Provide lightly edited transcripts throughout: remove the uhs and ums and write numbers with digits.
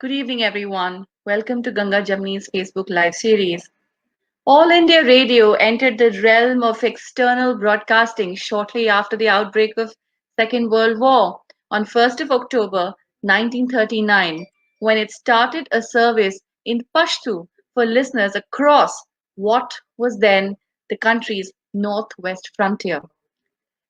Good evening, everyone. Welcome to Ganga Jamni's Facebook Live series. All India Radio entered the realm of external broadcasting shortly after the outbreak of Second World War on 1st of October 1939, when it started a service in Pashto for listeners across what was then the country's northwest frontier.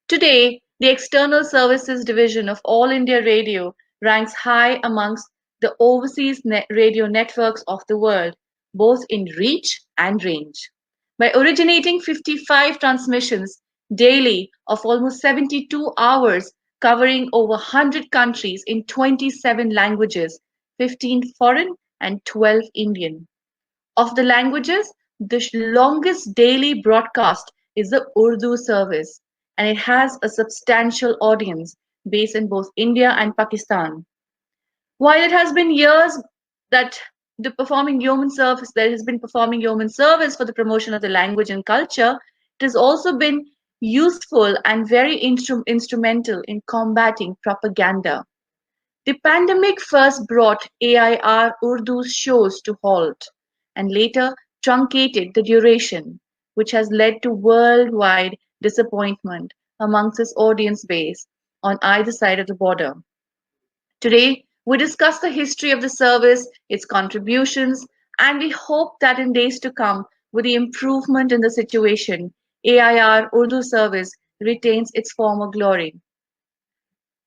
Today, the External Services Division of All India Radio ranks high amongst the overseas radio networks of the world, both in reach and range. By originating 55 transmissions daily of almost 72 hours, covering over 100 countries in 27 languages, 15 foreign and 12 Indian. Of the languages, the longest daily broadcast is the Urdu service, and it has a substantial audience based in both India and Pakistan. While it has been years that there has been performing yeoman service for the promotion of the language and culture, it has also been useful and very instrumental in combating propaganda. The pandemic first brought AIR Urdu's shows to halt and later truncated the duration, which has led to worldwide disappointment amongst its audience base on either side of the border. Today, we discuss the history of the service, its contributions, and we hope that in days to come, with the improvement in the situation, AIR Urdu service retains its former glory.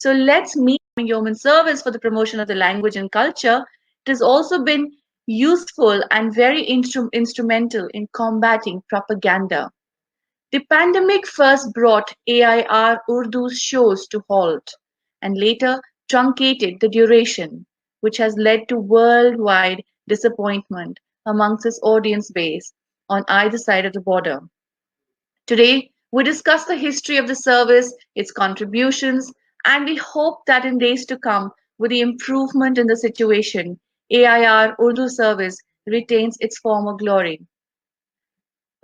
So let's meet Yeoman Service for the promotion of the language and culture. It has also been useful and very instrumental in combating propaganda. The pandemic first brought AIR Urdu's shows to halt and later truncated the duration, which has led to worldwide disappointment amongst its audience base on either side of the border. Today, we discuss the history of the service, its contributions, and we hope that in days to come, with the improvement in the situation, AIR Urdu service retains its former glory.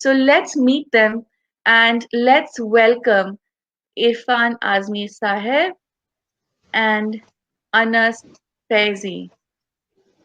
So let's meet them and let's welcome Irfan Azmi Saheb and Anas Faizi.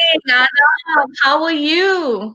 evening, Adab. How are you?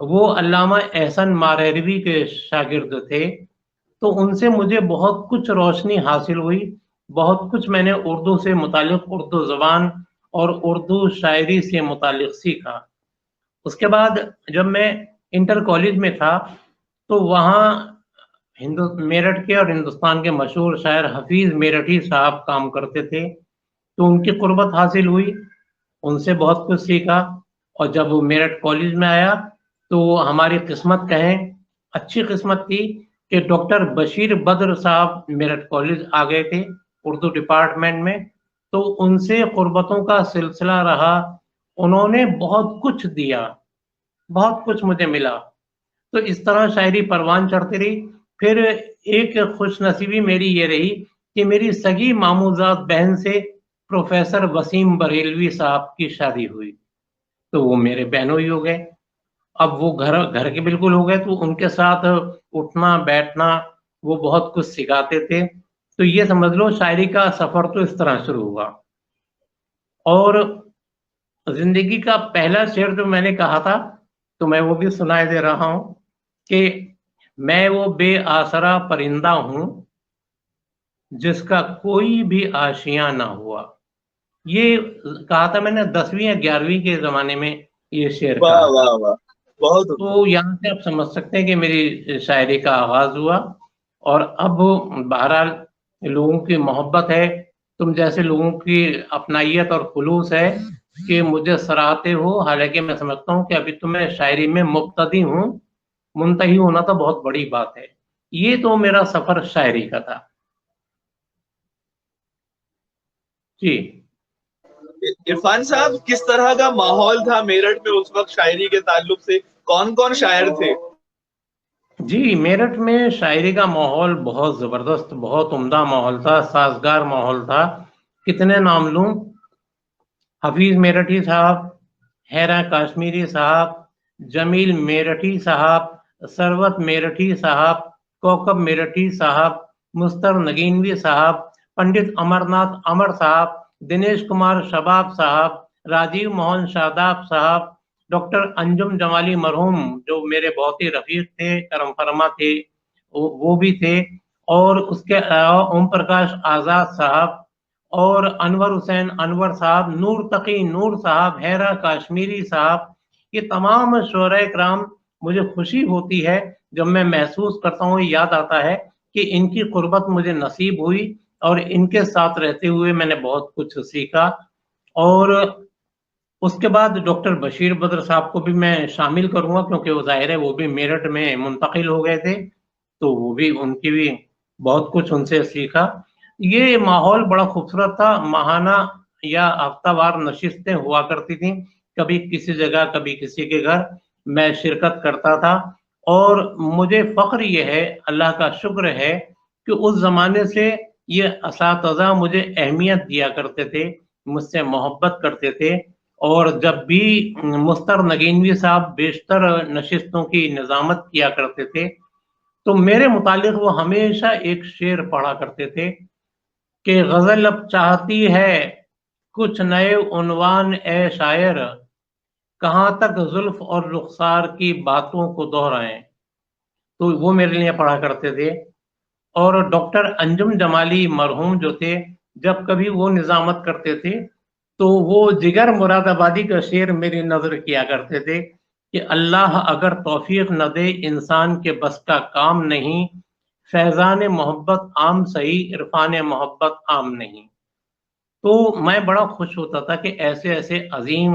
وہ علامہ احسن ماریروی کے شاگرد تھے، تو ان سے مجھے بہت کچھ روشنی حاصل ہوئی، بہت کچھ میں نے اردو سے متعلق، اردو زبان اور اردو شاعری سے متعلق سیکھا۔ اس کے بعد جب میں انٹر کالج میں تھا تو وہاں میرٹھ کے اور ہندوستان کے مشہور شاعر حفیظ میرٹھی صاحب کام کرتے تھے، تو ان کی قربت حاصل ہوئی، ان سے بہت کچھ سیکھا۔ اور جب وہ میرٹھ کالج میں آیا تو ہماری قسمت کہیں، اچھی قسمت تھی کہ ڈاکٹر بشیر بدر صاحب میرٹھ کالج آ گئے تھے اردو ڈپارٹمنٹ میں، تو ان سے قربتوں کا سلسلہ رہا، انہوں نے بہت کچھ دیا، بہت کچھ مجھے ملا۔ تو اس طرح شاعری پروان چڑھتی رہی۔ پھر ایک خوش نصیبی میری یہ رہی کہ میری سگی ماموزاد بہن سے پروفیسر وسیم بریلوی صاحب کی شادی ہوئی، تو وہ میرے بہنوئی ہو گئے۔ اب وہ گھر کے بالکل ہو گئے، تو ان کے ساتھ اٹھنا بیٹھنا، وہ بہت کچھ سکھاتے تھے۔ تو یہ سمجھ لو شاعری کا سفر تو اس طرح شروع ہوا۔ اور زندگی کا پہلا شعر جو میں نے کہا تھا تو میں وہ بھی سنائے دے رہا ہوں کہ میں وہ بے آسرا پرندہ ہوں جس کا کوئی بھی آشیاں نہ ہوا۔ یہ کہا تھا میں نے 10ویں یا 11ویں کے زمانے میں یہ شعر واہ کہا تھا۔ واہ واہ، بہت عمدہ۔ تو یہاں سے آپ سمجھ سکتے ہیں کہ میری شاعری کا آغاز ہوا، اور اب بہرحال لوگوں کی محبت ہے، تم جیسے لوگوں کی اپنائیت اور خلوص ہے کہ مجھے سراہتے ہو، حالانکہ میں سمجھتا ہوں کہ ابھی تو میں شاعری میں مبتدی ہوں، منتہی ہونا تو بہت بڑی بات ہے۔ یہ تو میرا سفر شاعری کا تھا جی۔ عرفان صاحب، کس طرح کا ماحول تھا میرٹھ میں اس وقت شاعری کے تعلق سے؟ کون کون شاعر تھے؟ جی، میرٹھ میں شاعری کا ماحول بہت زبردست، بہت عمدہ ماحول تھا، سازگار ماحول تھا۔ کتنے نام لوں؟ حفیظ میرٹھی صاحب، حیرا کاشمیری صاحب، جمیل میرٹھی صاحب، ثروت میرٹھی صاحب، کوکب میرٹھی صاحب، مستر نگینوی صاحب، پنڈت امر ناتھ امر صاحب، دنیش کمار شباب صاحب، راجیو موہن شاداب صاحب، ڈاکٹر انجم جمالی مرحوم جو میرے بہت ہی رفیق تھے، کرم فرما تھے، وہ بھی تھے، اور اس کے علاوہ اوم پرکاش آزاد صاحب، اور انور حسین انور صاحب، نور تقی نور صاحب، حیرا کاشمیری صاحب۔ یہ تمام شعراء کرام، مجھے خوشی ہوتی ہے جب میں محسوس کرتا ہوں، یاد آتا ہے کہ ان کی قربت مجھے نصیب ہوئی، اور ان کے ساتھ رہتے ہوئے میں نے بہت کچھ سیکھا۔ اور اس کے بعد ڈاکٹر بشیر بدر صاحب کو بھی میں شامل کروں گا، کیونکہ وہ ظاہر ہے وہ بھی میرٹھ میں منتقل ہو گئے تھے، تو وہ بھی، ان کی بھی بہت کچھ ان سے سیکھا۔ یہ ماحول بڑا خوبصورت تھا، ماہانہ یا ہفتہ وار نشستیں ہوا کرتی تھیں، کبھی کسی جگہ کبھی کسی کے گھر میں شرکت کرتا تھا۔ اور مجھے فخر یہ ہے، اللہ کا شکر ہے کہ اس زمانے سے یہ اساتذہ مجھے اہمیت دیا کرتے تھے، مجھ سے محبت کرتے تھے، اور جب بھی مستر نگینوی صاحب بیشتر نشستوں کی نظامت کیا کرتے تھے تو میرے متعلق وہ ہمیشہ ایک شعر پڑھا کرتے تھے کہ غزل اب چاہتی ہے کچھ نئے عنوان اے شاعر، کہاں تک زلف اور رخسار کی باتوں کو دہرائیں، تو وہ میرے لیے پڑھا کرتے تھے۔ اور ڈاکٹر انجم جمالی مرحوم جو تھے، جب کبھی وہ نظامت کرتے تھے تو وہ جگر مراد آبادی کا شعر میری نظر کیا کرتے تھے کہ اللہ اگر توفیق نہ دے انسان کے بس کا کام نہیں، فیضان محبت عام صحیح، عرفان محبت عام نہیں۔ تو میں بڑا خوش ہوتا تھا کہ ایسے ایسے عظیم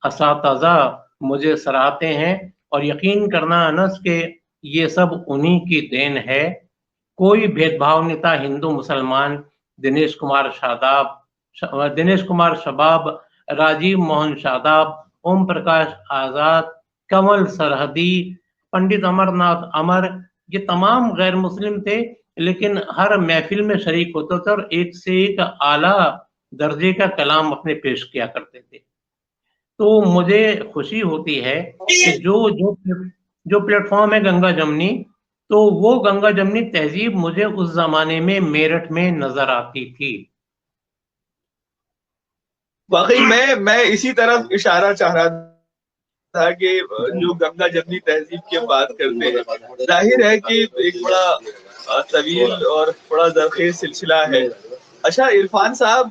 اساتذہ مجھے سراہتے ہیں، اور یقین کرنا انس کہ یہ سب انہی کی دین ہے۔ کوئی بھید بھاؤ نہیں تھا ہندو مسلمان، دنیش کمار شباب، راجیو موہن شاداب، اوم پرکاش آزاد، کنول سرحدی، پنڈت امر ناتھ امر، یہ تمام غیر مسلم تھے، لیکن ہر محفل میں شریک ہوتے تھے اور ایک سے ایک اعلیٰ درجے کا کلام اپنے پیش کیا کرتے تھے۔ تو مجھے خوشی ہوتی ہے کہ جو پلیٹ فارم ہے گنگا جمنی، تو وہ گنگا جمنی تہذیب مجھے اس زمانے میں میرٹھ میں نظر آتی تھی۔ واقعی میں اسی طرف اشارہ چاہ رہا تھا کہ جو گنگا جمنی تہذیب کی ہم بات کرتے ہیں، ظاہر ہے کہ ایک بڑا طویل اور بڑا زرخیز سلسلہ ہے. اچھا عرفان صاحب،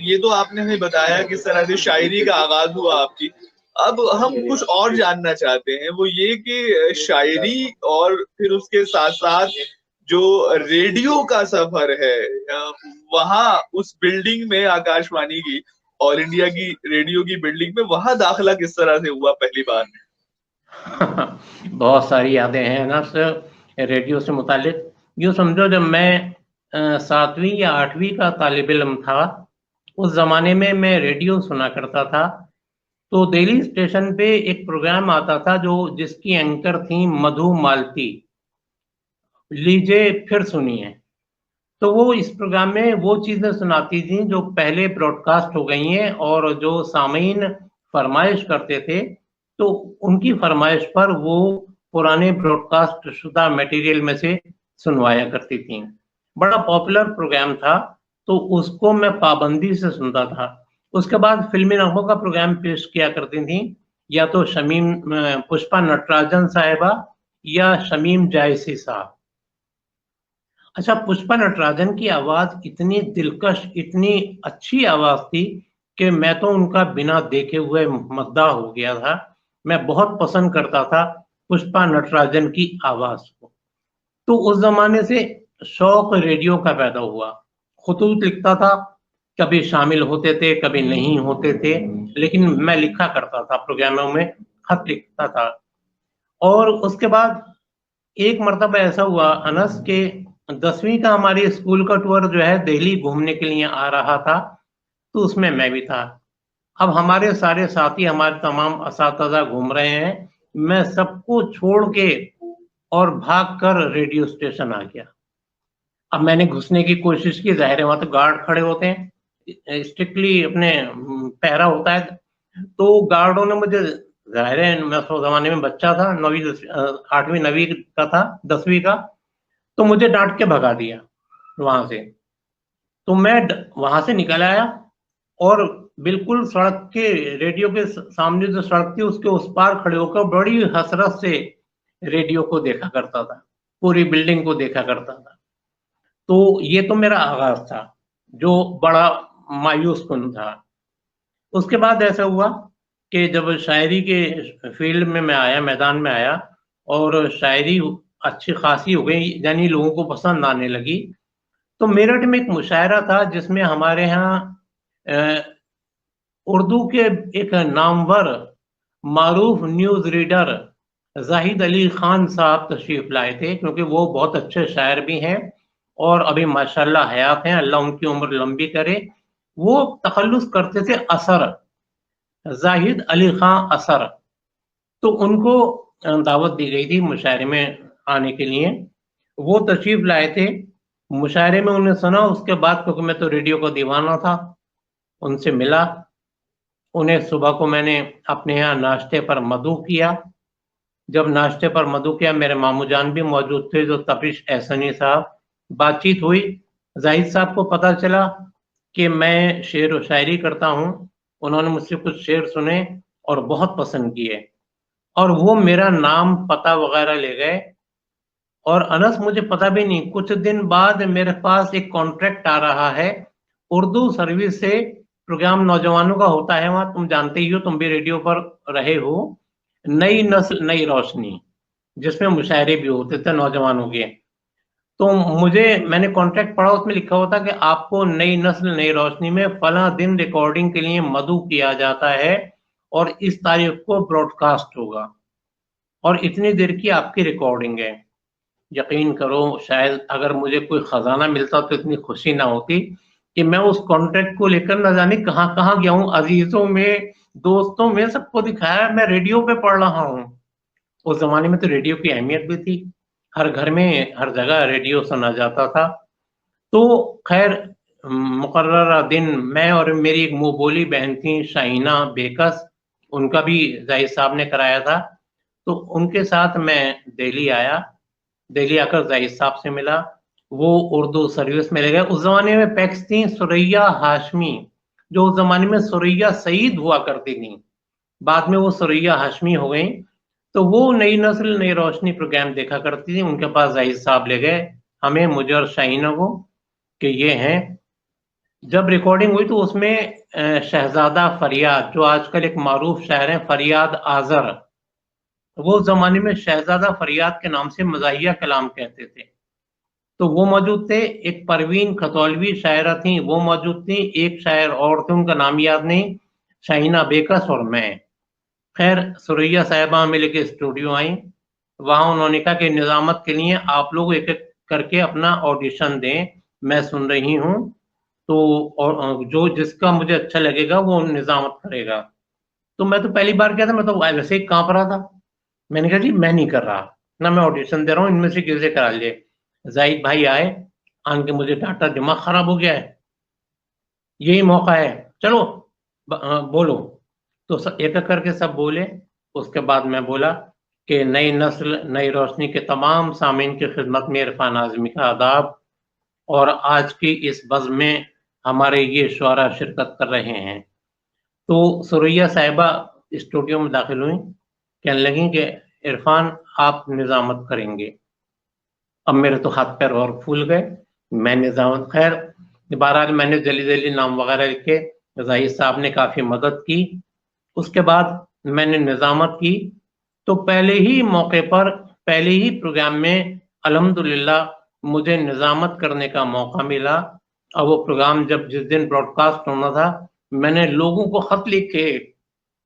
یہ تو آپ نے ہمیں بتایا کس طرح سے شاعری کا آغاز ہوا آپ کی. اب ہم کچھ اور جاننا چاہتے ہیں، وہ یہ کہ شاعری اور پھر اس کے ساتھ ساتھ جو ریڈیو کا سفر ہے، وہاں اس بلڈنگ میں آکاش وانی کی، آل انڈیا کی ریڈیو کی بلڈنگ میں، وہاں داخلہ کس طرح سے ہوا پہلی بار؟ بہت ساری یادیں ہیں نا سر ریڈیو سے متعلق. یوں سمجھو جب میں 7ویں یا 8ویں کا طالب علم تھا، اس زمانے میں ریڈیو سنا کرتا تھا. تو دہلی اسٹیشن پہ ایک پروگرام آتا تھا جس کی اینکر تھی مدھو مالتی. لیجے پھر سنیے. تو وہ اس پروگرام میں وہ چیزیں سناتی تھیں جو پہلے براڈ کاسٹ ہو گئی ہیں، اور جو سامعین فرمائش کرتے تھے تو ان کی فرمائش پر وہ پرانے براڈ کاسٹ شدہ میٹیریل میں سے سنوایا کرتی تھیں. بڑا پاپولر پروگرام تھا، تو اس کو میں پابندی سے سنتا تھا. اس کے بعد فلمی نغموں کا پروگرام پیش کیا کرتی تھیں، یا تو پشپا نٹراجن صاحبہ یا شمیم جائسی صاحب. اچھا، پشپا نٹراجن کی آواز اتنی دلکش، اتنی اچھی آواز تھی کہ میں تو ان کا بنا دیکھے ہوئے مداح ہو گیا تھا. میں بہت پسند کرتا تھا پشپا نٹراجن کی آواز کو. تو اس زمانے سے شوق ریڈیو کا پیدا ہوا. خطوط لکھتا تھا، کبھی شامل ہوتے تھے کبھی نہیں ہوتے تھے، لیکن میں لکھا کرتا تھا، پروگراموں میں خط لکھتا تھا. اور اس کے بعد ایک مرتبہ ایسا ہوا انس کہ 10ویں کا ہماری اسکول کا ٹور جو ہے دہلی گھومنے کے لیے آ رہا تھا، تو اس میں بھی تھا. اب ہمارے سارے ساتھی، ہمارے تمام اساتذہ گھوم رہے ہیں، میں سب کو چھوڑ کے اور بھاگ کر ریڈیو اسٹیشن آ گیا. اب میں نے گھسنے کی کوشش کی، ظاہر ہے وہاں تو گارڈ کھڑے ہوتے ہیں، اسٹرکٹلی اپنے پہرا ہوتا ہے. تو گارڈوں نے مجھے، ظاہر ہے میں اس زمانے میں بچہ تھا، 8ویں 9ویں کا تھا، 10ویں کا، تو مجھے ڈانٹ کے بھگا دیا وہاں سے. تو میں وہاں سے نکل آیا اور بالکل سڑک کے ریڈیو کے سامنے جو سڑک تھی اس کے اس پار کھڑے ہو کر بڑی حسرت سے ریڈیو کو دیکھا کرتا تھا، پوری بلڈنگ کو دیکھا کرتا تھا. تو یہ تو میرا آغاز تھا جو بڑا مایوس کن تھا. اس کے بعد ایسا ہوا کہ جب شاعری کے فیلڈ میں آیا، میدان میں آیا، اور شاعری اچھی خاصی ہو گئی، یعنی لوگوں کو پسند آنے لگی. تو میرٹھ میں ایک مشاعرہ تھا جس میں ہمارے ہاں اردو کے ایک نامور معروف نیوز ریڈر زاہد علی خان صاحب تشریف لائے تھے، کیونکہ وہ بہت اچھے شاعر بھی ہیں اور ابھی ماشاءاللہ حیات ہیں، اللہ ان کی عمر لمبی کرے. وہ تخلص کرتے تھے اثر، زاہد علی خان اثر. تو ان کو دعوت دی گئی تھی مشاعرے میں آنے کے لیے. وہ تشریف لائے تھے، مشاعرے میں انہیں سنا. اس کے بعد کیونکہ میں تو ریڈیو کا دیوانہ تھا، ان سے ملا. انہیں صبح کو میں نے اپنے یہاں ناشتے پر مدعو کیا. جب ناشتے پر مدعو کیا، میرے ماموں جان بھی موجود تھے جو تپش احسنی صاحب. بات چیت ہوئی، زاہد صاحب کو پتا چلا کہ میں شعر و شاعری کرتا ہوں. انہوں نے مجھ سے کچھ شعر سنے اور بہت پسند کیے، اور وہ میرا نام پتہ وغیرہ لے گئے. اور انس مجھے پتا بھی نہیں، کچھ دن بعد میرے پاس ایک کانٹریکٹ آ رہا ہے اردو سروس سے. پروگرام نوجوانوں کا ہوتا ہے وہاں، تم جانتے ہی ہو، تم بھی ریڈیو پر رہے ہو. نئی نسل نئی روشنی، جس میں مشاعرے بھی ہوتے تھے نوجوانوں کے. تو میں نے کانٹریکٹ پڑھا، اس میں لکھا ہوتا کہ آپ کو نئی نسل نئی روشنی میں فلاں دن ریکارڈنگ کے لیے مدعو کیا جاتا ہے اور اس تاریخ کو براڈ کاسٹ ہوگا، اور اتنی دیر کی آپ کی ریکارڈنگ ہے. یقین کرو، شاید اگر مجھے کوئی خزانہ ملتا تو اتنی خوشی نہ ہوتی کہ میں اس کانٹریکٹ کو لے کر نہ جانے کہاں کہاں گیا ہوں، عزیزوں میں، دوستوں میں، سب کو دکھایا میں ریڈیو پہ پڑھ رہا ہوں. اس زمانے میں تو ریڈیو کی اہمیت بھی تھی، ہر گھر میں ہر جگہ ریڈیو سنا جاتا تھا. تو خیر، مقررہ دن میں اور میری ایک منہ بولی بہن تھی شاہینہ بیکس، ان کا بھی زاہد صاحب نے کرایا تھا. تو ان کے ساتھ میں دہلی آیا. دہلی آ کر زاہد صاحب سے ملا، وہ اردو سروس میں لے گئے. اس زمانے میں پیکس تھیں ثریا ہاشمی، جو اس زمانے میں ثریا سعید ہوا کرتی تھیں. بعد میں وہ سریا ہاشمی ہو گئی. تو وہ نئی نسل نئی روشنی پروگرام دیکھا کرتی تھی, ان کے پاس زاہد صاحب لے گئے ہمیں, مجھے اور شاہینہ کو, کہ یہ ہیں. جب ریکارڈنگ ہوئی تو اس میں شہزادہ فریاد, جو آج کل ایک معروف شاعر ہیں فریاد آذر, وہ زمانے میں شہزادہ فریاد کے نام سے مزاحیہ کلام کہتے تھے, تو وہ موجود تھے. ایک پروین کھتولوی شاعرہ تھیں, وہ موجود تھیں. ایک شاعر اور تھے, ان کا نام یاد نہیں, شاہینہ بیکس اور میں. خیر سریا صاحبہ ہمیں لے کے اسٹوڈیو آئیں. وہاں انہوں نے کہا کہ نظامت کے لیے آپ لوگ ایک ایک کر کے اپنا آڈیشن دیں, میں سن رہی ہوں, تو جو جس کا مجھے اچھا لگے گا وہ نظامت کرے گا. تو میں تو پہلی بار کیا تھا, میں تو ویسے ہی کانپ رہا تھا. میں نے کہا جی میں نہیں کر رہا, نہ میں آڈیشن دے رہا ہوں, ان میں سے کسی سے کرا لیجیے. زاہد بھائی آئے, آن کے مجھے ڈانٹا, دماغ خراب ہو گیا ہے, یہی موقع ہے, چلو بولو. تو ایک ایک کر کے سب بولے. اس کے بعد میں بولا کہ نئی نسل نئی روشنی کے تمام سامعین کی خدمت میں عرفان اعظمی کا آداب, اور آج کی اس بزم میں ہمارے یہ شعراء شرکت کر رہے ہیں. تو سریا صاحبہ اسٹوڈیو میں داخل ہوئیں, کہنے لگیں کہ عرفان آپ نظامت کریں گے. اب میرے تو ہاتھ پیر اور پھول گئے, میں نظامت. خیر بہرحال میں نے جلدی جلدی نام وغیرہ لکھے, زاہد صاحب نے کافی مدد کی. اس کے بعد میں نے نظامت کی, تو پہلے ہی موقع پر پہلے ہی پروگرام میں الحمدللہ مجھے نظامت کرنے کا موقع ملا. اور وہ پروگرام جس دن براڈ کاسٹ ہونا تھا, میں نے لوگوں کو خط لکھے,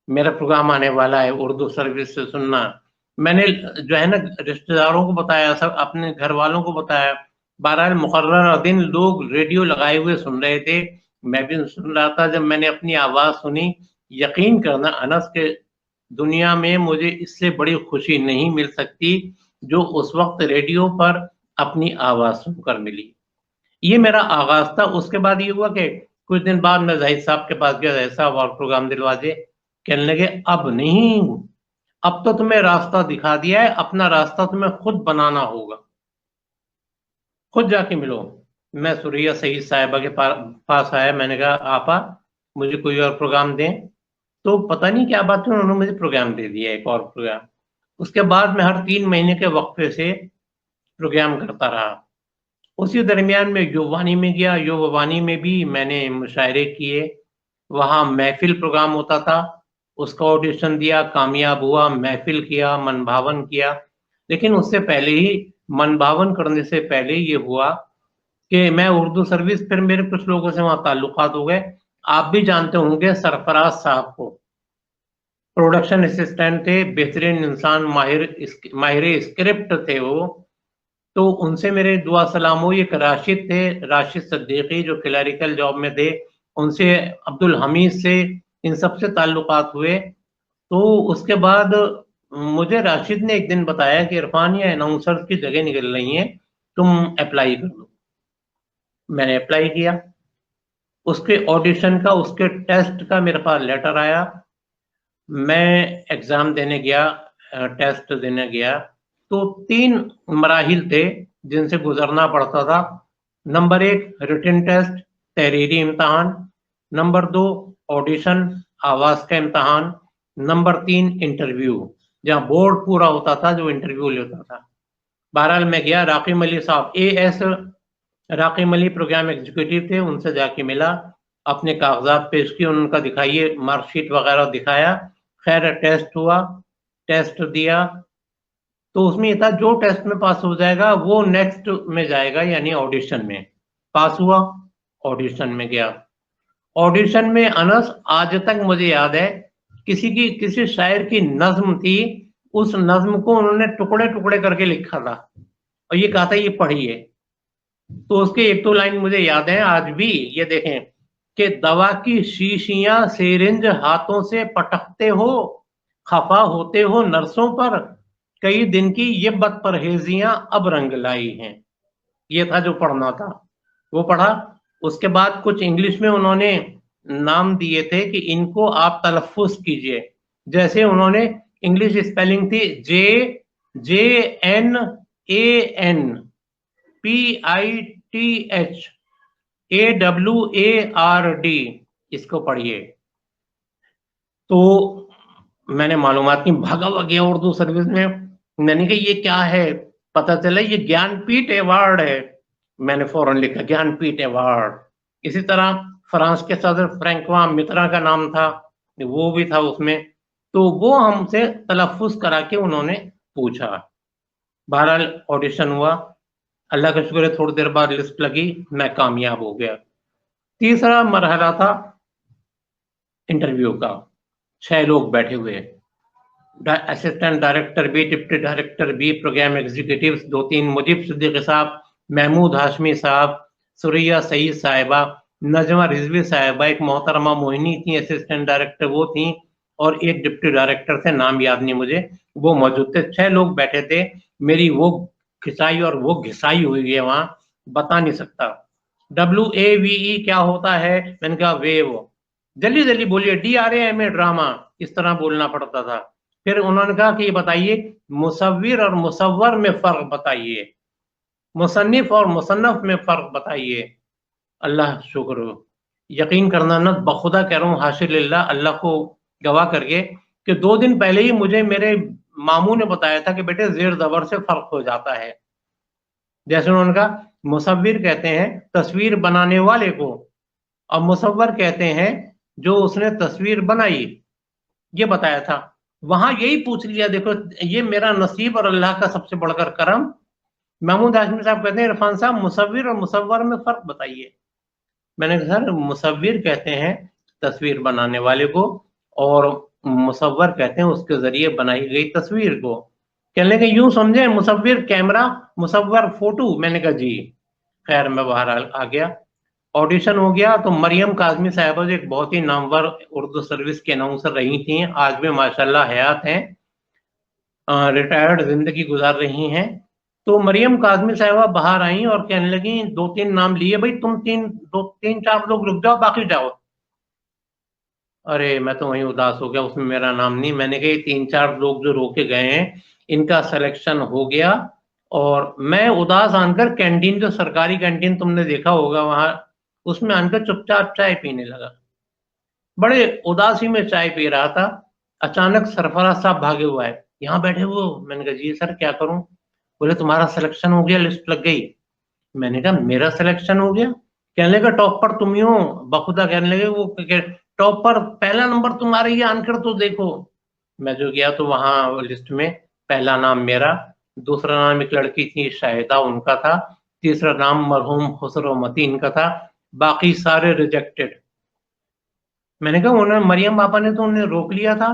میرا پروگرام آنے والا ہے, اردو سروس سے سننا. میں نے جو ہے نا رشتہ داروں کو بتایا, سب اپنے گھر والوں کو بتایا. بہرحال مقررہ دن لوگ ریڈیو لگائے ہوئے سن رہے تھے, میں بھی سن رہا تھا. جب میں نے اپنی آواز سنی, یقین کرنا انس کے دنیا میں مجھے اس سے بڑی خوشی نہیں مل سکتی جو اس وقت ریڈیو پر اپنی آواز سن کر ملی. یہ میرا آغاز تھا. اس کے بعد یہ ہوا کہ کچھ دن بعد میں زاہد صاحب کے پاس گیا, زاہد صاحب اور پروگرام دلوا دے. کہنے لگے اب نہیں, اب تو تمہیں راستہ دکھا دیا ہے, اپنا راستہ تمہیں خود بنانا ہوگا, خود جا کے ملو. میں سریا سعید صاحبہ کے پاس آیا, میں نے کہا آپا مجھے کوئی اور پروگرام دیں. تو پتہ نہیں کیا بات ہے, انہوں نے مجھے پروگرام دے دیا, ایک اور پروگرام. اس کے بعد میں ہر 3 مہینے کے وقفے سے پروگرام کرتا رہا. اسی درمیان میں یووانی میں گیا, یووانی میں بھی میں نے مشاعرے کیے. وہاں محفل پروگرام ہوتا تھا, اس کا آڈیشن دیا, کامیاب ہوا, محفل کیا, من بھاون کیا. لیکن اس سے پہلے ہی, من بھاون کرنے سے پہلے یہ ہوا کہ میں اردو سروس, پھر میرے کچھ لوگوں سے وہاں تعلقات ہو گئے. آپ بھی جانتے ہوں گے سرفراز صاحب کو, پروڈکشن اسسٹنٹ تھے, بہترین انسان, ماہر اسکرپٹ تھے وہ. تو ان سے میرے دعا سلام ہوئی. ایک راشد تھے, راشد صدیقی, جو کلیریکل جاب میں تھے, ان سے, عبد الحمید سے, ان سب سے تعلقات ہوئے. تو اس کے بعد مجھے راشد نے ایک دن بتایا کہ عرفان یہ اناؤنسر کی جگہ نکل رہی ہیں, تم اپلائی کر دو. میں نے اپلائی کیا. اس کے آڈیشن کا, اس کے ٹیسٹ کا میرے پاس لیٹر آیا. میں ایگزام دینے گیا, ٹیسٹ دینے گیا. تو 3 مراحل تھے جن سے گزرنا پڑتا تھا. نمبر 1 ریٹن ٹیسٹ, تحریری امتحان. نمبر 2 آڈیشن, آواز کا امتحان. نمبر 3 انٹرویو, جہاں بورڈ پورا ہوتا تھا جو انٹرویو لیتا تھا. بہرحال میں گیا. راقم علی صاحب, AS راقم علی پروگرام ایگزیکٹو تھے, ان سے جا کے ملا, اپنے کاغذات پیش کیے, ان کا دکھائیے مارک شیٹ وغیرہ دکھایا. خیر ٹیسٹ ہوا, ٹیسٹ دیا. تو اس میں یہ تھا جو ٹیسٹ میں پاس ہو جائے گا وہ نیکسٹ میں جائے گا, یعنی آڈیشن میں. پاس ہوا, آڈیشن میں گیا. آڈیشن میں انس آج تک مجھے یاد ہے, کسی شاعر کی نظم تھی, اس نظم کو انہوں نے ٹکڑے ٹکڑے کر کے لکھا تھا اور یہ کہا تھا یہ پڑھیے. تو اس کے 1-2 لائن مجھے یاد ہیں آج بھی. یہ دیکھیں کہ دوا کی شیشیاں سیرنج ہاتھوں سے پٹکتے ہو, خفا ہوتے ہو نرسوں پر, کئی دن کی یہ بد پرہیزیاں اب رنگ لائی ہیں. یہ تھا جو پڑھنا تھا, وہ پڑھا. اس کے بعد کچھ انگلش میں انہوں نے نام دیے تھے کہ ان کو آپ تلفظ کیجئے. جیسے انہوں نے انگلش اسپیلنگ تھی JNAN PITHAWARD, اس کو پڑھیے. تو میں نے معلومات کی، بھاگا ہوا گیا اردو سروس میں نے کہا یہ کیا ہے، پتہ چلا یہ گیان پیٹھ ایوارڈ ہے. میں نے فوراً لکھا گیان پیٹھ ایوارڈ. اسی طرح فرانس کے صدر فرینکواں مترا کا نام تھا، وہ بھی تھا اس میں. تو وہ ہم سے تلفظ کرا کے انہوں نے پوچھا. بہرحال آڈیشن ہوا، اللہ کا شکر ہے تھوڑی دیر بعد لسٹ لگی، میں کامیاب ہو گیا. تیسرا مرحلہ تھا انٹرویو کا. 6 لوگ بیٹھے ہوئے، اسسٹنٹ ڈائریکٹر بھی، ڈپٹی ڈائریکٹر بھی، پروگرام ایگزیکٹیوز 2-3، مجیب صدیقی صاحب، محمود ہاشمی صاحب، سوریا سعید صاحبہ، نجمہ رضوی صاحبہ، ایک محترمہ موہنی تھیں اسسٹنٹ ڈائریکٹر وہ تھیں، اور ایک ڈپٹی ڈائریکٹر تھے، نام یاد نہیں مجھے، وہ موجود تھے. 6 لوگ بیٹھے تھے. میری وہ کھچائی اور وہ گھسائی ہوئی ہے وہاں، بتا نہیں سکتا. WAVE کیا ہوتا ہے؟ میں نے کہا ویو. جلدی جلدی بولیے. DRAMA ڈرامہ، اس طرح بولنا پڑتا تھا. پھر انہوں نے کہا کہ یہ بتائیے مصور اور مصور میں فرق بتائیے، مصنف اور مصنف میں فرق بتائیے. اللہ شکر، یقین کرنا نہ بخدا کہہ رہا ہوں، حاشا للہ، اللہ کو گواہ کر کے، کہ 2 دن پہلے ہی مجھے میرے ماموں نے بتایا تھا کہ بیٹے زیر زبر سے فرق ہو جاتا ہے. جیسے انہوں نے کہا مصور کہتے ہیں تصویر بنانے والے کو، اور مصور کہتے ہیں جو اس نے تصویر بنائی، یہ بتایا تھا. وہاں یہی پوچھ لیا. دیکھو یہ میرا نصیب اور اللہ کا سب سے بڑھ کر کرم. محمود ہاشمی صاحب کہتے ہیں عرفان صاحب مصور اور مصور میں فرق بتائیے. میں نے کہا سر مصور کہتے ہیں تصویر بنانے والے کو، اور مصور کہتے ہیں اس کے ذریعے بنائی گئی تصویر کو. کہنے کہ یوں سمجھیں مصور کیمرہ، مصور فوٹو. میں نے کہا جی. خیر میں باہر آ گیا، آڈیشن ہو گیا. تو مریم کاظمی صاحبہ جو ایک بہت ہی نامور اردو سروس کے اناؤنسر رہی تھیں، آج بھی ماشاءاللہ حیات ہیں، ریٹائرڈ زندگی گزار رہی ہیں. تو مریم کاظمی صاحبہ باہر آئیں اور کہنے لگیں 2-3 نام لیے، بھائی تم 3-4 لوگ رک جاؤ، باقی جاؤ. ارے میں تو وہیں اداس ہو گیا، اس میں میرا نام نہیں. میں نے کہا یہ 3-4 لوگ جو روکے گئے ہیں ان کا سلیکشن ہو گیا. اور میں اداس آن کر کینٹین، جو سرکاری کینٹین تم نے دیکھا ہوگا وہاں، اس میں آن کر چپ چاپ چائے پینے لگا. بڑے اداسی میں چائے پی رہا تھا. اچانک سرفراز صاحب بھاگے ہوا ہے، یہاں بیٹھے وہ. میں نے کہا جی سر کیا کروں؟ بولے تمہارا سلیکشن ہو گیا، لسٹ لگ گئی. میں نے کہا میرا سلیکشن ہو گیا؟ کہنے لگا ٹاپ پر تم ہی ہو. بخدا کہنے لگے وہ ٹاپ پر پہلا نمبر تمہارا ہی آن کر تو دیکھو. میں جو گیا تو وہاں لسٹ میں پہلا نام میرا، دوسرا نام ایک لڑکی تھی شاہدہ ان کا تھا، تیسرا نام مرحوم خسرو متین کا تھا، باقی سارے ریجیکٹڈ. میں نے کہا انہوں نے مریم باپا نے تو انہیں روک لیا تھا،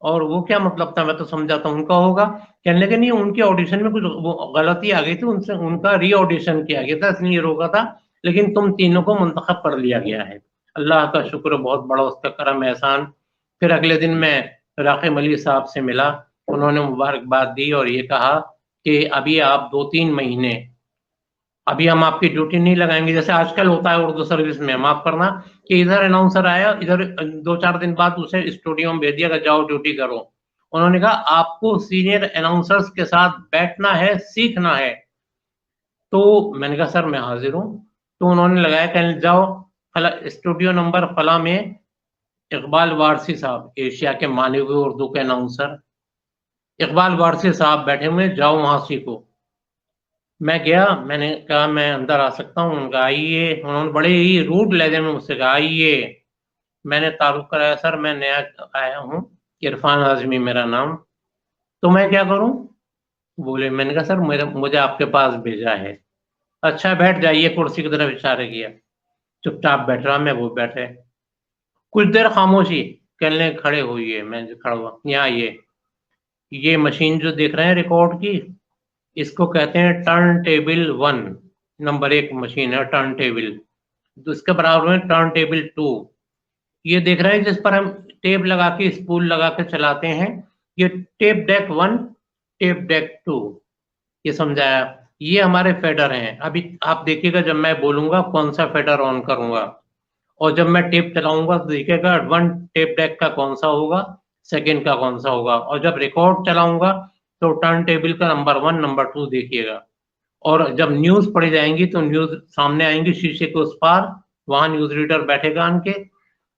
اور وہ کیا مطلب تھا؟ میں تو سمجھاتا ان کا ہوگا. کہنے لگے نہیں ان کے آڈیشن میں کچھ غلطی آ گئی تھی، ان سے ان کا ری آڈیشن کیا گیا تھا، اس لیے روکا تھا، لیکن تم تینوں کو منتخب کر لیا گیا ہے. اللہ کا شکر، بہت بڑا اس کا کرم احسان. پھر اگلے دن میں راقم علی صاحب سے ملا، انہوں نے مبارکباد دی اور یہ کہا کہ ابھی آپ 2-3 مہینے، ابھی ہم آپ کی ڈیوٹی نہیں لگائیں گے جیسے آج کل ہوتا ہے اردو سروس میں، معاف کرنا کہ ادھر اناؤنسر آیا، ادھر 2-4 دن بعد اسے اسٹوڈیو میں بھیج دیا کہ جاؤ ڈیوٹی کرو. انہوں نے کہا آپ کو سینئر اناؤنسرز کے ساتھ بیٹھنا ہے، سیکھنا ہے. تو میں نے کہا سر میں حاضر ہوں. تو انہوں نے لگایا کہ جاؤ اسٹوڈیو نمبر فلاں میں اقبال وارثی صاحب، ایشیا کے مانے ہوئے اردو کے اناؤنسر اقبال وارثی صاحب بیٹھے ہوئے، جاؤ وہاں سیکھو. میں گیا، میں نے کہا میں اندر آ سکتا ہوں؟ ان کا آئیے. انہوں نے بڑے ہی روڈ لہجے میں مجھ سے کہا آئیے. میں نے تعارف کرایا سر میں نیا آیا ہوں، عرفان اعظمی میرا نام. تو میں کیا کروں؟ بولے. میں نے کہا سر مجھے آپ کے پاس بھیجا ہے. اچھا بیٹھ جائیے، کرسی کی طرف اشارہ کیا. چپ چاپ بیٹھ رہا میں، وہ بیٹھے. کچھ دیر خاموشی. کہنے کھڑے ہوئیے. میں کھڑا ہوا. یہاں آئیے. یہ مشین جو دیکھ رہے ہیں ریکارڈ کی، اس کو کہتے ہیں ٹرن ٹیبل 1، نمبر 1 مشین ہے ٹرن ٹیبل. اس کے برابر میں ٹرن ٹیبل 2. یہ دیکھ رہے ہیں جس پر ہم ٹیپ لگا کے اسپول لگا کے چلاتے ہیں، یہ ٹیپ ڈیک 1، ٹیپ ڈیک 2. یہ سمجھایا. یہ ہمارے فیڈر ہیں. ابھی آپ دیکھیے گا جب میں بولوں گا کون سا فیڈر آن کروں گا، اور جب میں ٹیپ چلاؤں گا تو دیکھے گا 1 ٹیپ ڈیک کا کون سا ہوگا، 2 کا کون سا ہوگا، اور جب ریکارڈ چلاؤں گا تو ٹرن ٹیبل کا نمبر 1 نمبر 2 دیکھیے گا. اور جب نیوز پڑھی جائیں گی تو نیوز سامنے آئیں گی شیشے کے اس پار، وہاں نیوز ریڈر بیٹھے گا ان کے،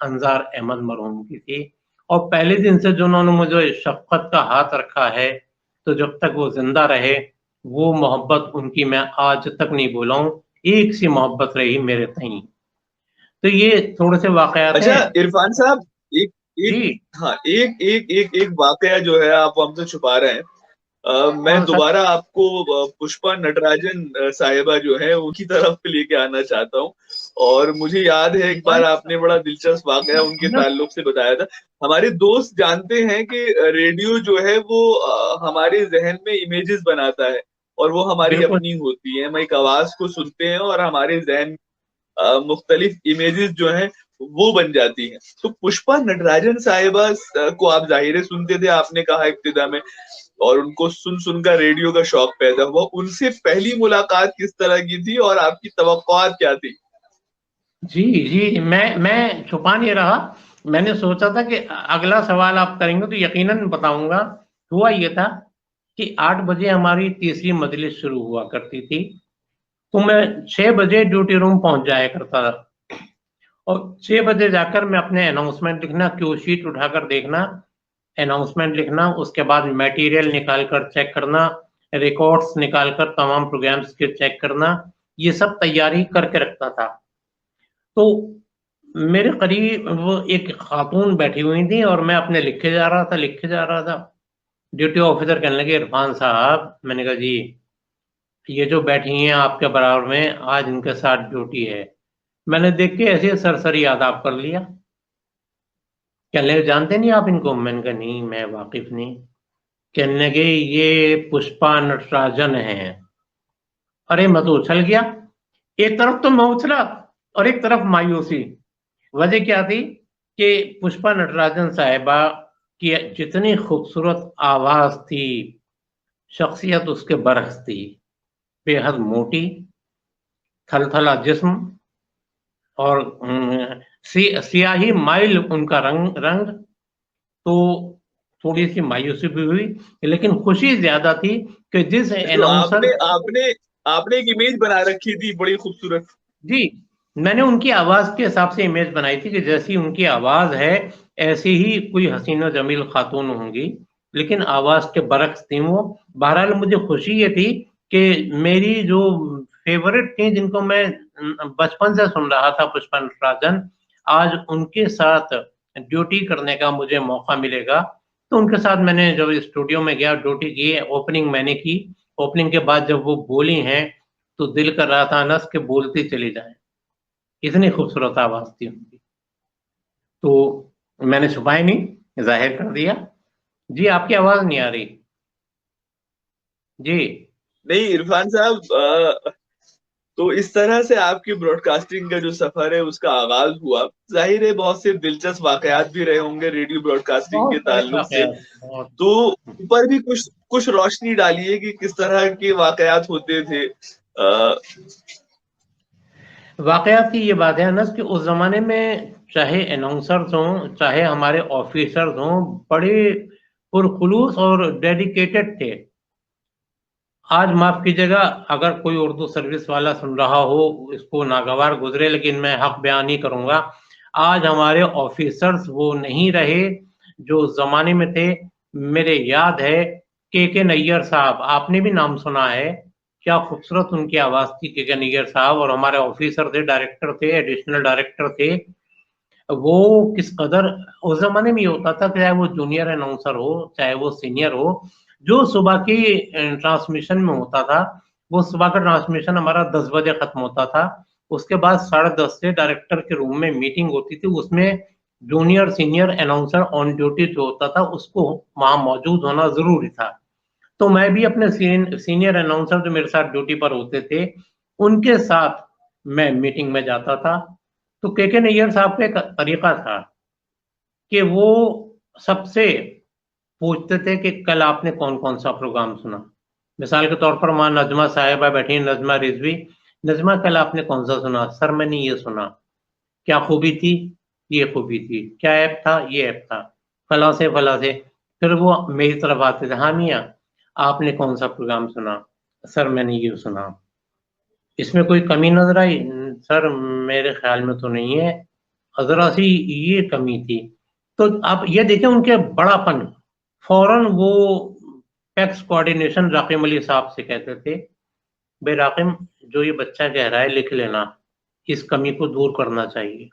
انظار احمد مرحوم کی تھی، اور پہلے دن سے جو انہوں نے مجھے شفقت کا ہاتھ رکھا ہے، تو جب تک وہ زندہ رہے وہ محبت ان کی میں آج تک نہیں بھولا ہوں، ایک سی محبت رہی میرے تئیں۔ تو یہ تھوڑے سے واقعات اچھا ہیں۔ عرفان صاحب، ایک ایک جی ہاں ایک واقعہ جو ہے آپ ہم سے چھپا رہے ہیں۔ میں کون سا؟ دوبارہ آپ کو پشپا نٹراجن صاحبہ جو ہے ان کی طرف لے کے آنا چاہتا ہوں، اور مجھے یاد ہے ایک بار آپ نے بڑا دلچسپ واقعہ ان کے تعلق سے بتایا تھا۔ ہمارے دوست جانتے ہیں کہ ریڈیو جو ہے وہ ہمارے ذہن میں امیجز بناتا ہے، اور وہ ہماری بالکل اپنی ہوتی ہیں۔ ہم ایک آواز کو سنتے ہیں اور ہمارے ذہن مختلف امیجز جو ہیں وہ بن جاتی ہیں۔ تو پشپا نٹراجن صاحبہ کو آپ ظاہر سنتے تھے، آپ نے کہا ابتدا میں، اور ان کو سن کر ریڈیو کا شوق پیدا ہوا۔ ان سے پہلی ملاقات کس طرح کی تھی اور آپ کی توقعات کیا تھی؟ جی جی، میں چھپا نہیں رہا، میں نے سوچا تھا کہ اگلا سوال آپ کریں گے تو یقیناً بتاؤں گا۔ ہوا یہ تھا کہ 8 بجے ہماری تیسری مجلس شروع ہوا کرتی تھی، تو میں 6 بجے ڈیوٹی روم پہنچ جایا کرتا تھا، اور 6 بجے جا کر میں اپنے اناؤنسمنٹ لکھنا، کیو شیٹ اٹھا کر دیکھنا، اناؤنسمنٹ لکھنا، اس کے بعد میٹیریل نکال کر چیک کرنا، ریکارڈز نکال کر تمام پروگرامز کے چیک کرنا، یہ سب تیاری کر کے رکھتا تھا۔ تو میرے قریب وہ ایک خاتون بیٹھی ہوئی تھی اور میں اپنے لکھے جا رہا تھا۔ ڈیوٹی آفیسر کہنے لگے عرفان صاحب، میں نے کہا جی، یہ جو بیٹھی ہیں آپ کے برابر میں آج ان کے ساتھ ڈیوٹی ہے۔ میں نے دیکھ کے ایسے سرسری آداب کر لیا، کہنے لگے جانتے نہیں آپ ان کو؟ میں نے کہا نہیں، میں واقف نہیں۔ کہنے لگے یہ پشپا نٹراجن ہیں۔ ارے میں تو اچھل گیا، ایک طرف تو میں اچھلا اور ایک طرف مایوسی۔ وجہ کیا تھی کہ پشپا نٹراجن صاحبہ کی جتنی خوبصورت آواز تھی، شخصیت اس کے برعکس تھی، بے حد موٹی، تھلتھلا جسم، اور سیاہی مائل ان کا رنگ۔ تو تھوڑی سی مایوسی بھی ہوئی، لیکن خوشی زیادہ تھی کہ جس جو اناؤنسر آپ نے ایک امیج بنا رکھی تھی بڑی خوبصورت۔ جی، میں نے ان کی آواز کے حساب سے امیج بنائی تھی کہ جیسی ان کی آواز ہے ایسی ہی کوئی حسین و جمیل خاتون ہوں گی، لیکن آواز کے برعکس تھیں وہ۔ بہرحال مجھے خوشی یہ تھی کہ میری جو فیورٹ تھیں، جن کو میں بچپن سے سن رہا تھا، پشپا نٹراجن، آج ان کے ساتھ ڈیوٹی کرنے کا مجھے موقع ملے گا۔ تو ان کے ساتھ میں نے جب اسٹوڈیو میں گیا، ڈیوٹی کی، اوپننگ میں نے کی۔ اوپننگ کے بعد جب وہ بولی ہیں تو دل کر رہا تھا انس کہ بولتی چلی جائیں، اتنی خوبصورت آواز تھی ان کی۔ تو میں نے چھپائی نہیں، ظاہر کر دیا۔ جی آپ کی آواز نہیں آ رہی؟ جی نہیں عرفان صاحب، تو اس طرح سے آپ کی براڈ کاسٹنگ کا جو سفر ہے اس کا آغاز ہوا۔ ظاہر ہے بہت سے دلچسپ واقعات بھی رہے ہوں گے ریڈیو براڈ کاسٹنگ بہت کے سارے تعلق سے، واقعات، بہت۔ تو اوپر بھی کچھ روشنی ڈالیے کہ کس طرح کے واقعات ہوتے تھے۔ واقعات کی یہ بات ہے انس کہ اس زمانے میں چاہے اناؤنسرز ہوں چاہے ہمارے آفیسرز ہوں، بڑے پرخلوص اور ڈیڈیکیٹڈ تھے۔ آج معاف کیجیے گا اگر کوئی اردو سروس والا سن رہا ہو، اس کو ناگوار گزرے، لیکن میں حق بیان نہیں کروں گا۔ آج ہمارے آفیسرز وہ نہیں رہے جو زمانے میں تھے۔ میرے یاد ہے کے نیر صاحب، آپ نے بھی نام سنا ہے، کیا خوبصورت ان کی آواز تھی کے نیر صاحب، اور ہمارے آفیسر تھے، ڈائریکٹر تھے، ایڈیشنل ڈائریکٹر تھے۔ وہ کس قدر اس زمانے میں یہ ہوتا تھا، چاہے وہ جونیئر اناؤنسر ہو چاہے وہ سینئر ہو، جو صبح کی ٹرانسمیشن میں ہوتا تھا، وہ صبح کا ٹرانسمیشن ہمارا 10 بجے ختم ہوتا تھا۔ اس کے بعد 10:30 سے ڈائریکٹر کے روم میں میٹنگ ہوتی تھی، اس میں جونیئر سینئر اناؤنسر آن ڈیوٹی جو ہوتا تھا اس کو وہاں موجود ہونا ضروری تھا۔ تو میں بھی اپنے سینئر اناؤنسر جو میرے ساتھ ڈیوٹی پر ہوتے تھے ان کے ساتھ میں میٹنگ میں جاتا تھا۔ تو کے نیر صاحب کا ایک طریقہ تھا کہ وہ سب سے پوچھتے تھے کہ کل آپ نے کون کون سا پروگرام سنا۔ مثال کے طور پر وہاں نجمہ صاحبہ بیٹھی ہیں، نجمہ رضوی، نجمہ کل آپ نے کون سا سنا؟ سر میں نے یہ سنا۔ کیا خوبی تھی؟ یہ خوبی تھی۔ کیا ایپ تھا؟ یہ ایپ تھا، فلاں سے فلاں سے۔ پھر وہ میری طرف آتے تھے، ہاں میاں آپ نے کون سا پروگرام سنا؟ سر میں نے یہ سنا۔ اس میں کوئی کمی نظر آئی؟ سر میرے خیال میں تو نہیں ہے۔ ذرا سی یہ کمی تھی. تو آپ یہ دیکھیں ان کے بڑاپن, فوراً وہ پیکس کوآرڈینیشن راقم علی صاحب سے کہتے تھے, بے راقم جو یہ بچہ کہہ رہا ہے لکھ لینا, اس کمی کو دور کرنا چاہیے.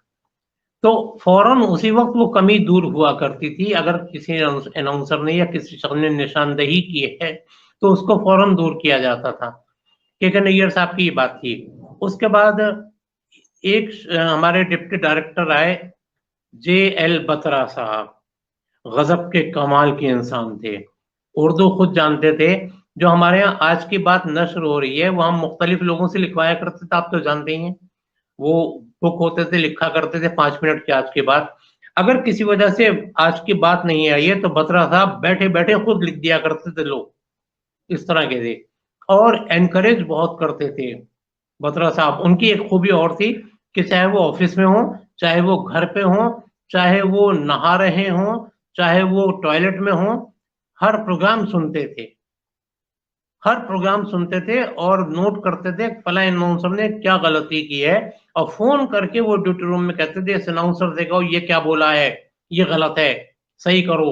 تو فوراً اسی وقت وہ کمی دور ہوا کرتی تھی. اگر کسی اناؤنسر نے یا کسی شخص نے نشاندہی کی ہے تو اس کو فوراً دور کیا جاتا تھا. کہ نیر صاحب کی یہ بات تھی. اس کے بعد ایک ہمارے ڈپٹی ڈائریکٹر آئے, جے ایل بترا صاحب, غضب کے کمال کے انسان تھے, اردو خود جانتے تھے. جو ہمارے یہاں آج کی بات نشر ہو رہی ہے وہ ہم مختلف لوگوں سے لکھوایا کرتے تھے, آپ تو جانتے ہی ہیں. وہ بک ہوتے تھے, لکھا کرتے تھے 5 منٹ کی آج کی بات. اگر کسی وجہ سے آج کی بات نہیں آئی ہے تو بترا صاحب بیٹھے بیٹھے خود لکھ دیا کرتے تھے. لوگ اس طرح کے تھے اور انکریج بہت کرتے تھے بترا صاحب. ان کی ایک خوبی اور تھی کہ چاہے وہ آفس میں ہوں, چاہے وہ گھر پہ ہوں, چاہے وہ نہا رہے ہوں, چاہے وہ ٹوائلٹ میں ہوں, ہر پروگرام سنتے تھے, ہر پروگرام سنتے تھے اور نوٹ کرتے تھے فلاں اناؤنسر نے کیا غلطی کی ہے, اور فون کر کے وہ ڈیوٹی روم میں کہتے تھے اس اناؤنسر سے کہو یہ کیا بولا ہے, یہ غلط ہے, صحیح کرو.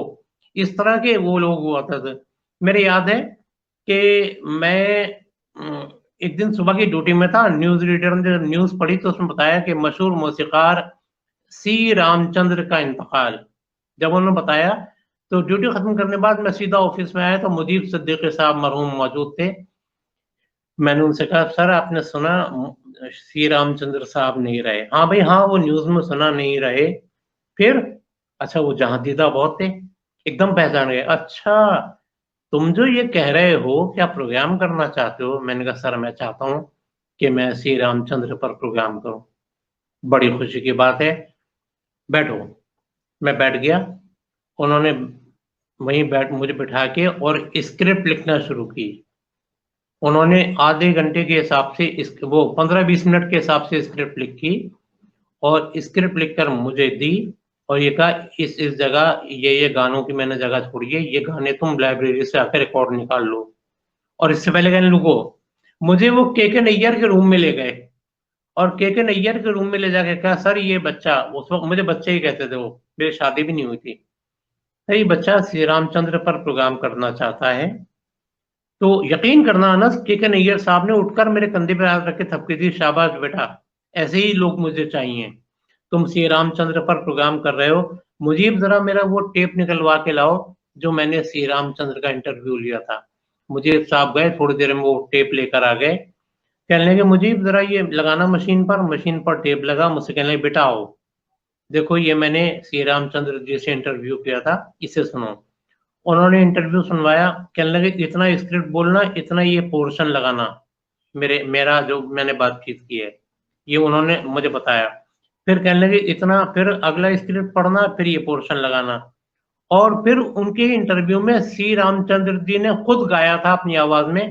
اس طرح کے وہ لوگ ہوا تھے. میرے یاد ہے کہ میں ایک دن صبح کی ڈیوٹی میں تھا, نیوز ریڈر نے نیوز پڑھی تو اس میں بتایا کہ مشہور موسیقار سی رام چندر کا انتقال. جب انہوں نے بتایا تو ڈیوٹی ختم کرنے بعد میں سیدھا آفس میں آیا تو مجیب صدیقی صاحب مرحوم موجود تھے. میں نے ان سے کہا سر آپ نے سنا سی رام چندر صاحب نہیں رہے؟ ہاں بھائی ہاں, وہ نیوز میں سنا نہیں رہے. پھر اچھا وہ جہاں دیدہ بہت تھے, ایک دم پہچان گئے. اچھا تم جو یہ کہہ رہے ہو کیا پروگرام کرنا چاہتے ہو؟ میں نے کہا سر میں چاہتا ہوں کہ میں سی رام چندر پر پروگرام کروں. بڑی خوشی کی بات ہے, بیٹھو. میں بیٹھ گیا, انہوں نے وہیں مجھے بٹھا کے اور اسکرپٹ لکھنا شروع کی. انہوں نے آدھے گھنٹے کے حساب سے وہ 15-20 منٹ کے حساب سے اسکرپٹ لکھی اور اسکرپٹ لکھ کر مجھے دی اور یہ کہا اس جگہ یہ گانوں کی میں نے جگہ چھوڑی ہے, یہ گانے تم لائبریری سے آ کے ریکارڈ نکال لو. اور اس سے پہلے کہنے لگو مجھے وہ کے نیر کے روم میں لے گئے اور کے نیر کے روم میں لے جا کے کہا سر یہ بچہ, اس وقت مجھے بچے ہی کہتے تھے, وہ میری شادی بھی نہیں ہوئی تھی, یہ بچہ سی رام چندر پر پروگرام کرنا چاہتا ہے. تو یقین کرنا انس, کے نیر صاحب نے اٹھ کر میرے کندھے پہ ہاتھ رکھ کے تھپکی دی, شاباش بیٹا ایسے ہی لوگ مجھے چاہیے, تم سی رام چندر پر پروگرام کر رہے ہو. مجیب ذرا میرا وہ ٹیپ نکلوا کے لاؤ جو میں نے سی رام چندر کا انٹرویو لیا تھا. مجیب صاحب گئے, تھوڑی دیر میں وہ ٹیپ لے کر آ گئے. کہنے لگے مجیب ذرا یہ لگانا مشین پر ٹیپ لگا. مجھ سے کہنے لگے بیٹا آؤ دیکھو یہ میں نے سی رام چندر جی سے انٹرویو کیا تھا, اسے سنو. انہوں نے انٹرویو سنوایا, کہنے لگے اتنا اسکرپٹ بولنا, اتنا یہ پورشن لگانا, میرا جو میں نے بات چیت کی ہے یہ انہوں نے مجھے بتایا. پھر کہنے لگے اتنا, پھر اگلا اسکرپٹ پڑھنا, پھر یہ پورشن لگانا. اور پھر ان کے انٹرویو میں سی رام چندر جی نے خود گایا تھا اپنی آواز میں,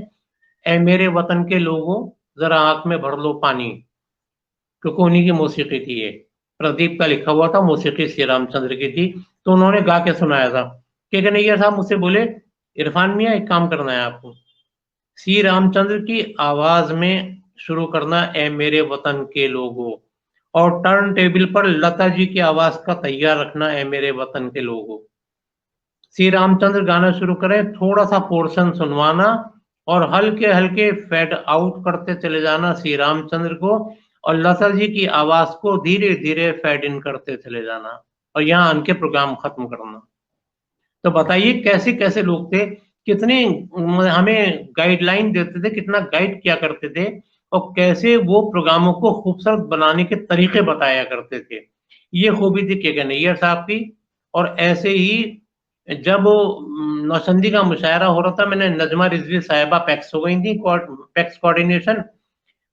اے میرے وطن کے لوگوں ذرا آنکھ میں بھر لو پانی, کیونکہ انہیں کی موسیقی تھی. یہ پردیپ کا لکھا ہوا تھا, موسیقی سی رام چندر کی تھی, تو انہوں نے گا کے سنایا تھا. کہ کنہیا صاحب مجھ سے بولے عرفان میاں ایک کام کرنا ہے آپ کو, سی رام چندر کی آواز میں شروع کرنا اے میرے وطن کے لوگوں, اور ٹرن ٹیبل پر لتا جی کی آواز کا تیار رکھنا اے میرے وطن کے لوگوں. سی رام چندر گانا شروع کرے, تھوڑا سا پورشن سنوانا اور ہلکے ہلکے فیڈ آؤٹ کرتے چلے جانا سی رام چندر کو, اور لتا جی کی آواز کو دھیرے دھیرے فیڈ ان کرتے چلے جانا اور یہاں ان کے پروگرام ختم کرنا. تو بتائیے کیسے کیسے لوگ تھے, کتنے ہمیں گائیڈ لائن دیتے تھے, کتنا گائیڈ کیا کرتے تھے, اور کیسے وہ پروگراموں کو خوبصورت بنانے کے طریقے بتایا کرتے تھے. یہ خوبی تھی کے نیر صاحب کی. اور ایسے ہی جب نوشندی کا مشاعرہ ہو رہا تھا, میں نے نجمہ رضوی صاحبہ پیکس ہو گئی تھی, پیکس کوآرڈینیشن,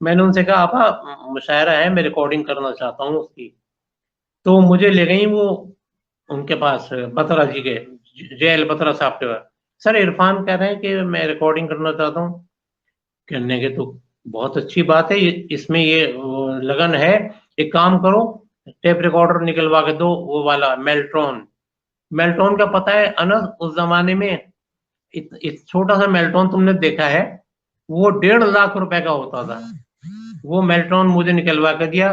میں نے ان سے کہا آپا مشاعرہ ہے میں ریکارڈنگ کرنا چاہتا ہوں اس کی. تو مجھے لے گئی وہ ان کے پاس بترا جی کے, جے ایل بترا صاحب کے پاس. سر عرفان کہہ رہے ہیں کہ میں ریکارڈنگ کرنا چاہتا ہوں. کہنے کے تو بہت اچھی بات ہے, اس میں یہ لگن ہے, ایک کام کرو ٹیپ ریکارڈر نکلوا کے دو, وہ والا میلٹون کا پتہ ہے انس, اس زمانے میں چھوٹا سا میلٹون تم نے دیکھا ہے, وہ 1.5 لاکھ روپے کا ہوتا تھا. وہ میلٹون مجھے نکلوا کے دیا,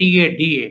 TADA।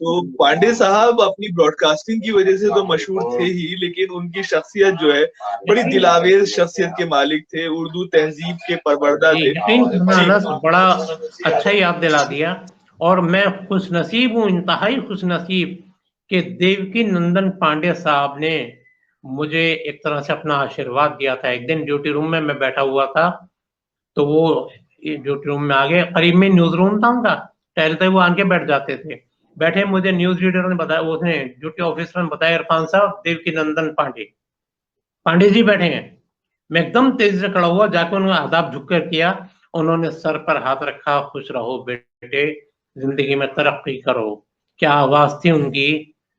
تو پانڈے صاحب اپنی براڈ کاسٹنگ کی وجہ سے تو مشہور تھے ہی، لیکن ان کی شخصیت جو ہے بڑی دلاویز شخصیت کے مالک تھے، اردو تہذیب کے پروردہ تھے. بڑا اچھا یاد دلا دیا. اور میں خوش نصیب ہوں، انتہائی خوش نصیب کہ دیوکی نندن پانڈے صاحب نے مجھے ایک طرح سے اپنا آشیرواد دیا تھا. ایک دن ڈیوٹی روم میں بیٹھا ہوا تھا تو وہ ڈیوٹی روم میں آگے قریب میں نیوز روم تھا ان کا، ٹہلتے وہ آن کے بیٹھ جاتے تھے. بیٹھے مجھے نیوز ریڈر نے بتایا، اس نے ڈیوٹی آفیسر نے بتایا عرفان صاحب دیوکی نندن پانڈے جی بیٹھے ہیں. میں ایک دم تیزی سے کھڑا ہوا، جا کے انہوں نے آداب جھک کر کیا. انہوں نے سر پر ہاتھ رکھا، خوش رہو بیٹے، زندگی میں ترقی کرو. کیا آواز تھی ان کی،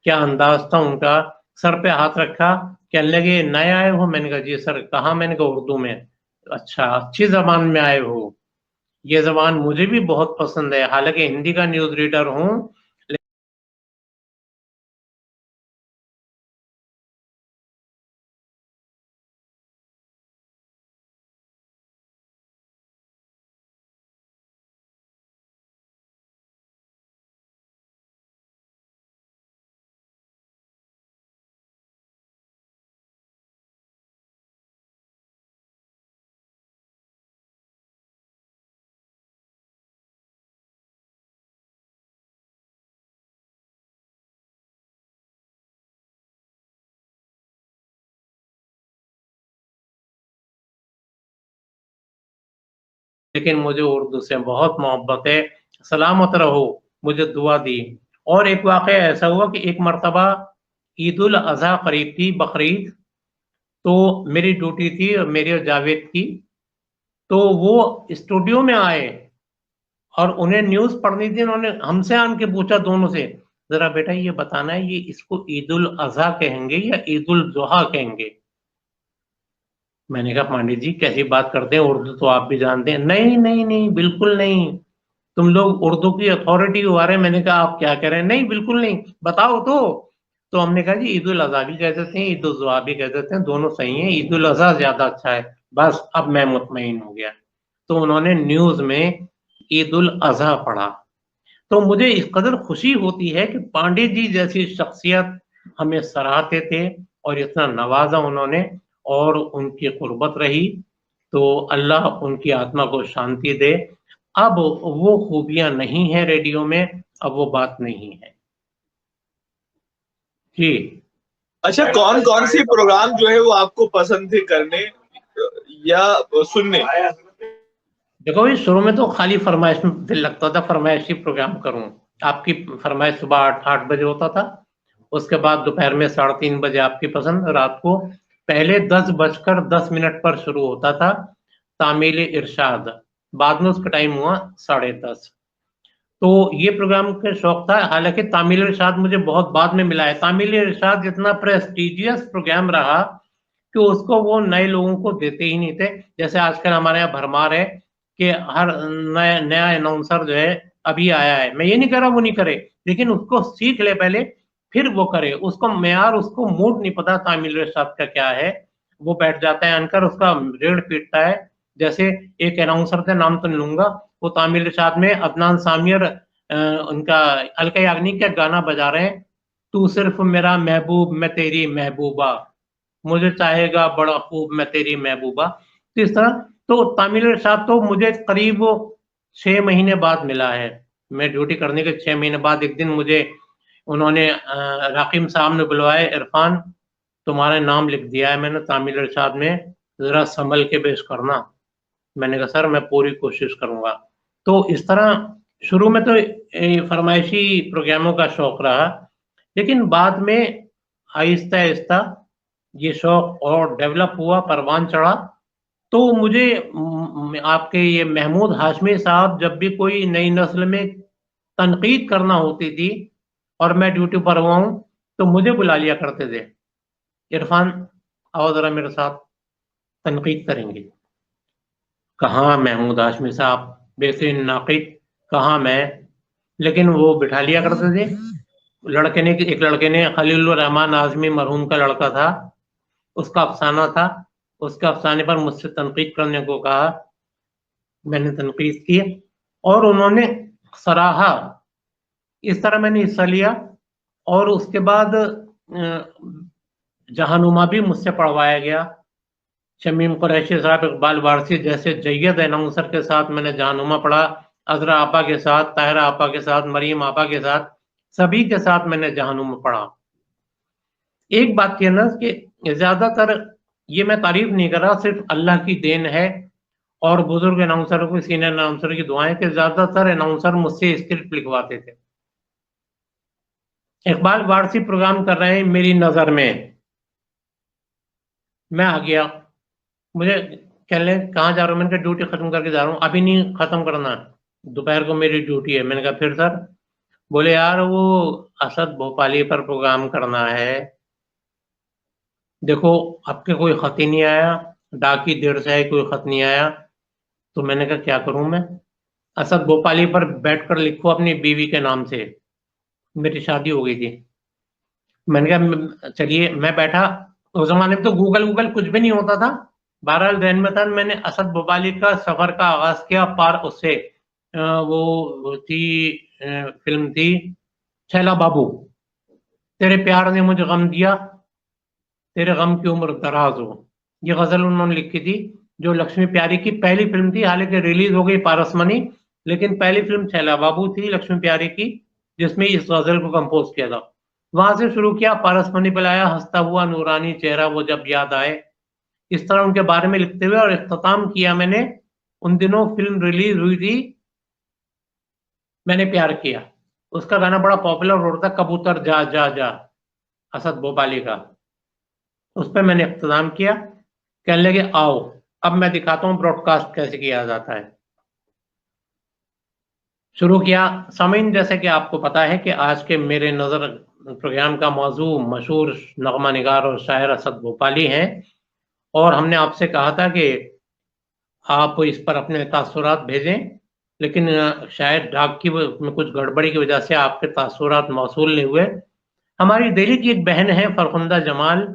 کیا انداز تھا ان کا. سر پہ ہاتھ رکھا، کہنے لگے نئے آئے ہو؟ میں نے کہا جی سر. کہاں؟ میں نے کہا اردو میں. اچھا، اچھی زبان میں آئے ہو. یہ زبان مجھے بھی بہت پسند ہے، حالانکہ ہندی کا نیوز ریڈر ہوں. لیکن مجھے اردو سے بہت محبت ہے. سلامت رہو، مجھے دعا دی. اور ایک واقعہ ایسا ہوا کہ ایک مرتبہ عید الاضحیٰ قریب تھی، بقرعید. تو میری ڈیوٹی تھی اور میری اور جاوید کی. تو وہ اسٹوڈیو میں آئے اور انہیں نیوز پڑھنی تھی. انہوں نے ہم سے آن کے پوچھا دونوں سے، ذرا بیٹا یہ بتانا ہے یہ اس کو عید الاضحیٰ کہیں گے یا عید الضحیٰ کہیں گے؟ میں نے کہا پانڈے جی کیسی بات کرتے ہیں، اردو تو آپ بھی جانتے ہیں. نہیں نہیں نہیں، بالکل نہیں، تم لوگ اردو کی اتھارٹی ہو رہے ہیں. میں نے کہا آپ کیا کہہ رہے ہیں؟ نہیں بالکل نہیں، بتاؤ تو ہم نے کہا جی عید الاضحیٰ بھی کہہ دیتے ہیں، عید الضحیٰ بھی کہہ دیتے ہیں، دونوں صحیح ہیں، عید الاضحیٰ زیادہ اچھا ہے. بس اب میں مطمئن ہو گیا. تو انہوں نے نیوز میں عید الاضحیٰ پڑھا. تو مجھے اس قدر خوشی ہوتی ہے کہ پانڈے جی جیسی شخصیت ہمیں سراہتے تھے اور اتنا نوازا انہوں نے، اور ان کی قربت رہی. تو اللہ ان کی آتما کو شانتی دے. اب وہ خوبیاں نہیں ہیں ریڈیو میں، اب وہ بات نہیں ہے. جی اچھا، کون کون سے پروگرام جو ہے وہ آپ کو پسند تھے کرنے یا سننے؟ دیکھو شروع میں تو خالی فرمائش میں دل لگتا تھا، فرمائشی پروگرام کروں. آپ کی فرمائش صبح 8 بجے ہوتا تھا، اس کے بعد دوپہر میں 3:30 بجے آپ کی پسند. رات کو پہلے 10:10 پر شروع ہوتا تھا تعمیل ارشاد، بعد میں اس کا ٹائم ہوا 10:30. تو یہ پروگرام کا شوق تھا. حالانکہ تعمیل ارشاد مجھے بہت بعد میں ملا ہے. تعمیل ارشاد اتنا پریسٹیجیس پروگرام رہا کہ اس کو وہ نئے لوگوں کو دیتے ہی نہیں تھے. جیسے آج کل ہمارے یہاں بھرمار ہے کہ ہر نیا اناؤنسر جو ہے ابھی آیا ہے. میں یہ نہیں کہہ رہا وہ نہیں کرے، لیکن اس کو سیکھ لے پہلے پھر وہ کرے. اس کو معیار، اس کو موڈ نہیں پتا تعمیل ارشاد کا کیا ہے. وہ بیٹھ جاتا ہے انکر، اس کا ریڑھ پیٹتا ہے. جیسے ایک اناؤنسر تھے، نام تو نہیں لوں گا، وہ تعمیل ارشاد میں عدنان سامیر ان کا الکا یاگنی کا گانا بجا رہے ہیں، تو صرف میرا محبوب میں تیری محبوبہ، مجھے چاہے گا بڑا خوب میں تیری محبوبہ. تو اس طرح تو تعمیل ارشاد تو مجھے قریب 6 مہینے بعد ملا ہے. میں ڈیوٹی کرنے کے 6 مہینے بعد ایک دن مجھے انہوں نے راقم صاحب نے بلوائے، عرفان تمہارا نام لکھ دیا ہے میں نے تعمیل ارشاد میں، ذرا سنبھل کے پیش کرنا. میں نے کہا سر میں پوری کوشش کروں گا. تو اس طرح شروع میں تو فرمائشی پروگراموں کا شوق رہا، لیکن بعد میں آہستہ آہستہ یہ شوق اور ڈیولپ ہوا، پروان چڑھا. تو مجھے آپ کے یہ محمود ہاشمی صاحب جب بھی کوئی نئی نسل میں تنقید کرنا ہوتی تھی اور میں ڈیوٹی پر ہوا ہوں تو مجھے بلا لیا کرتے تھے، عرفان آؤ ذرا میرے ساتھ تنقید کریں گے. کہاں محمود ہاشمی صاحب بہترین ناقد، کہاں میں، لیکن وہ بٹھا لیا کرتے تھے. ایک لڑکے نے خلیل الرحمان اعظمی مرحوم کا لڑکا تھا، اس کا افسانہ تھا، اس کے افسانے پر مجھ سے تنقید کرنے کو کہا. میں نے تنقید کی اور انہوں نے سراہا اس طرح میں نے حصہ لیا، اور اس کے بعد جہانما بھی مجھ سے پڑھوایا گیا. شمیم قریشی صاحب، اقبال وارثی جیسے جید اناؤنسر کے ساتھ میں نے جہانما پڑھا، عذرا آپا کے ساتھ، طاہرہ آپا کے ساتھ، مریم آپا کے ساتھ، سبھی کے ساتھ میں نے جہانما پڑھا. ایک بات یہ نا کہ زیادہ تر یہ میں تعریف نہیں کر رہا، صرف اللہ کی دین ہے اور بزرگ اناؤنسروں کو، سینئر اناؤنسر کی دعائیں کہ زیادہ تر اناؤنسر مجھ سے اسکرپٹ لکھواتے تھے. اقبال وارثی پروگرام کر رہے ہیں میری نظر میں آ گیا، مجھے کہہ لیں کہاں جا رہا ہوں، میں نے کہا ڈیوٹی ختم کر کے جا رہا ہوں. ابھی نہیں ختم کرنا، دوپہر کو میری ڈیوٹی ہے. میں نے کہا پھر سر؟ بولے یار وہ اسد بھوپالی پر پروگرام کرنا ہے، دیکھو اب کے کوئی خط ہی نہیں آیا، ڈاکی دیر سے کوئی خط نہیں آیا. تو میں نے کہا کیا کروں میں؟ اسد بھوپالی پر بیٹھ کر لکھو اپنی بیوی کے نام سے. میری شادی ہو گئی تھی. میں نے کہا چلیے، میں بیٹھا. اس زمانے میں تو گوگل کچھ بھی نہیں ہوتا تھا. بہرحال ذہن میں تھا. میں نے اسد بھوپالی کا سفر کا آغاز کیا اس سے وہ تھی فلم تھی چھیلا بابو، تیرے پیار نے مجھے غم دیا، تیرے غم کی عمر دراز ہو. یہ غزل انہوں نے لکھی تھی، جو لکشمی پیاری کی پہلی فلم تھی. حالانکہ ریلیز ہو گئی پارس منی، لیکن پہلی فلم چھیلا بابو تھی لکشمی پیاری کی، جس میں اس غزل کو کمپوز کیا تھا. وہاں سے شروع کیا، پارس منی پہ لایا، ہنستا ہوا نورانی چہرہ وہ جب یاد آئے. اس طرح ان کے بارے میں لکھتے ہوئے اور اختتام کیا میں نے. ان دنوں فلم ریلیز ہوئی تھی میں نے پیار کیا، اس کا گانا بڑا پاپولر ہو رہا تھا، کبوتر جا جا جا، اسد بھوپالی کا. اس پہ میں نے اختتام کیا. کہنے لگے آؤ اب میں دکھاتا ہوں براڈ کاسٹ کیسے کیا جاتا ہے. شروع کیا. سامعین، جیسے کہ آپ کو پتا ہے کہ آج کے میرے نظر پروگرام کا موضوع مشہور نغمہ نگار اور شاعر اسد بھوپالی ہیں، اور ہم نے آپ سے کہا تھا کہ آپ اس پر اپنے تاثرات بھیجیں، لیکن شاید ڈاک کی میں کچھ گڑبڑی کی وجہ سے آپ کے تاثرات موصول نہیں ہوئے. ہماری دہلی کی ایک بہن ہے فرخندہ جمال،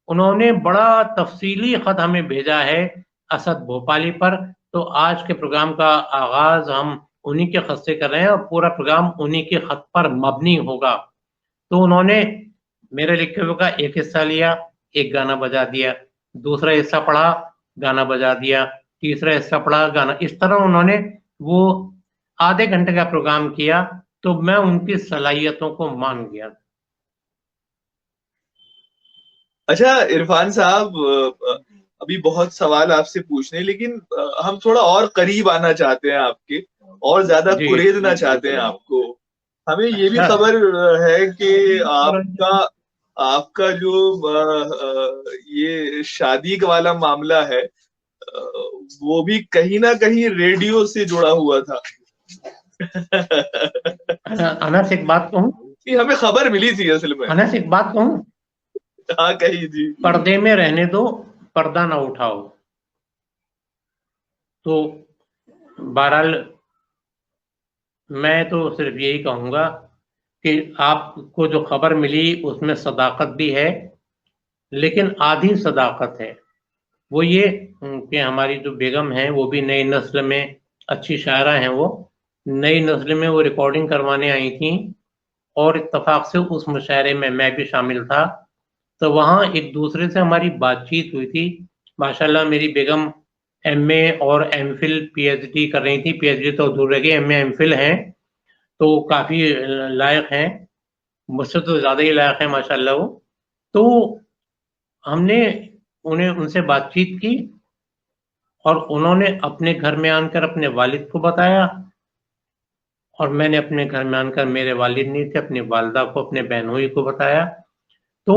انہوں نے بڑا تفصیلی خط ہمیں بھیجا ہے اسد بھوپالی پر. تو آج کے پروگرام کا آغاز ہم انہی کے خط سے کر رہے ہیں اور پورا پروگرام انہی کے خط پر مبنی ہوگا. تو انہوں نے میرے لکھے ہوئے کا ایک حصہ لیا، ایک گانا بجا دیا، دوسرا حصہ پڑھا، گانا بجا دیا، تیسرا حصہ پڑھا، گانا. اس طرح انہوں نے وہ آدھے گھنٹے کا پروگرام کیا. تو میں ان کی صلاحیتوں کو مان گیا. اچھا عرفان صاحب، ابھی بہت سوال آپ سے پوچھنے، لیکن ہم تھوڑا اور قریب آنا چاہتے ہیں آپ کے، اور زیادہ جی کریدنا چاہتے ہیں آپ کو. ہمیں یہ بھی اچھا. خبر ہے کہ آپ کا جو یہ شادی والا معاملہ ہے وہ بھی کہیں نہ کہیں ریڈیو سے جڑا ہوا تھا. انس ایک بات کہوں، یہ ہمیں خبر ملی تھی اصل میں. انس ایک بات کہوں، ہاں کہی جی. پردے میں رہنے دو، پردہ نہ اٹھاؤ. تو بہرحال میں تو صرف یہی کہوں گا کہ آپ کو جو خبر ملی اس میں صداقت بھی ہے، لیکن آدھی صداقت ہے. وہ یہ کہ ہماری جو بیگم ہیں وہ بھی نئی نسل میں اچھی شاعرہ ہیں. وہ نئی نسل میں وہ ریکارڈنگ کروانے آئی تھیں، اور اتفاق سے اس مشاعرے میں بھی شامل تھا. تو وہاں ایک دوسرے سے ہماری بات چیت ہوئی تھی. ماشاءاللہ میری بیگم ایم اے اور M Phil P H D کر رہی تھی. پی ایچ ڈی تو دور رہ گئی، ایم اے ایم فل ہیں، تو کافی لائق ہیں، مجھ سے تو زیادہ ہی لائق ہیں ماشاءاللہ وہ. تو ہم نے ان سے بات چیت کی، اور انہوں نے اپنے گھر میں آن کر اپنے والد کو بتایا، اور میں نے اپنے گھر میں آن کر، میرے والد نہیں تھے، اپنی والدہ کو، اپنے بہنوئی کو بتایا. تو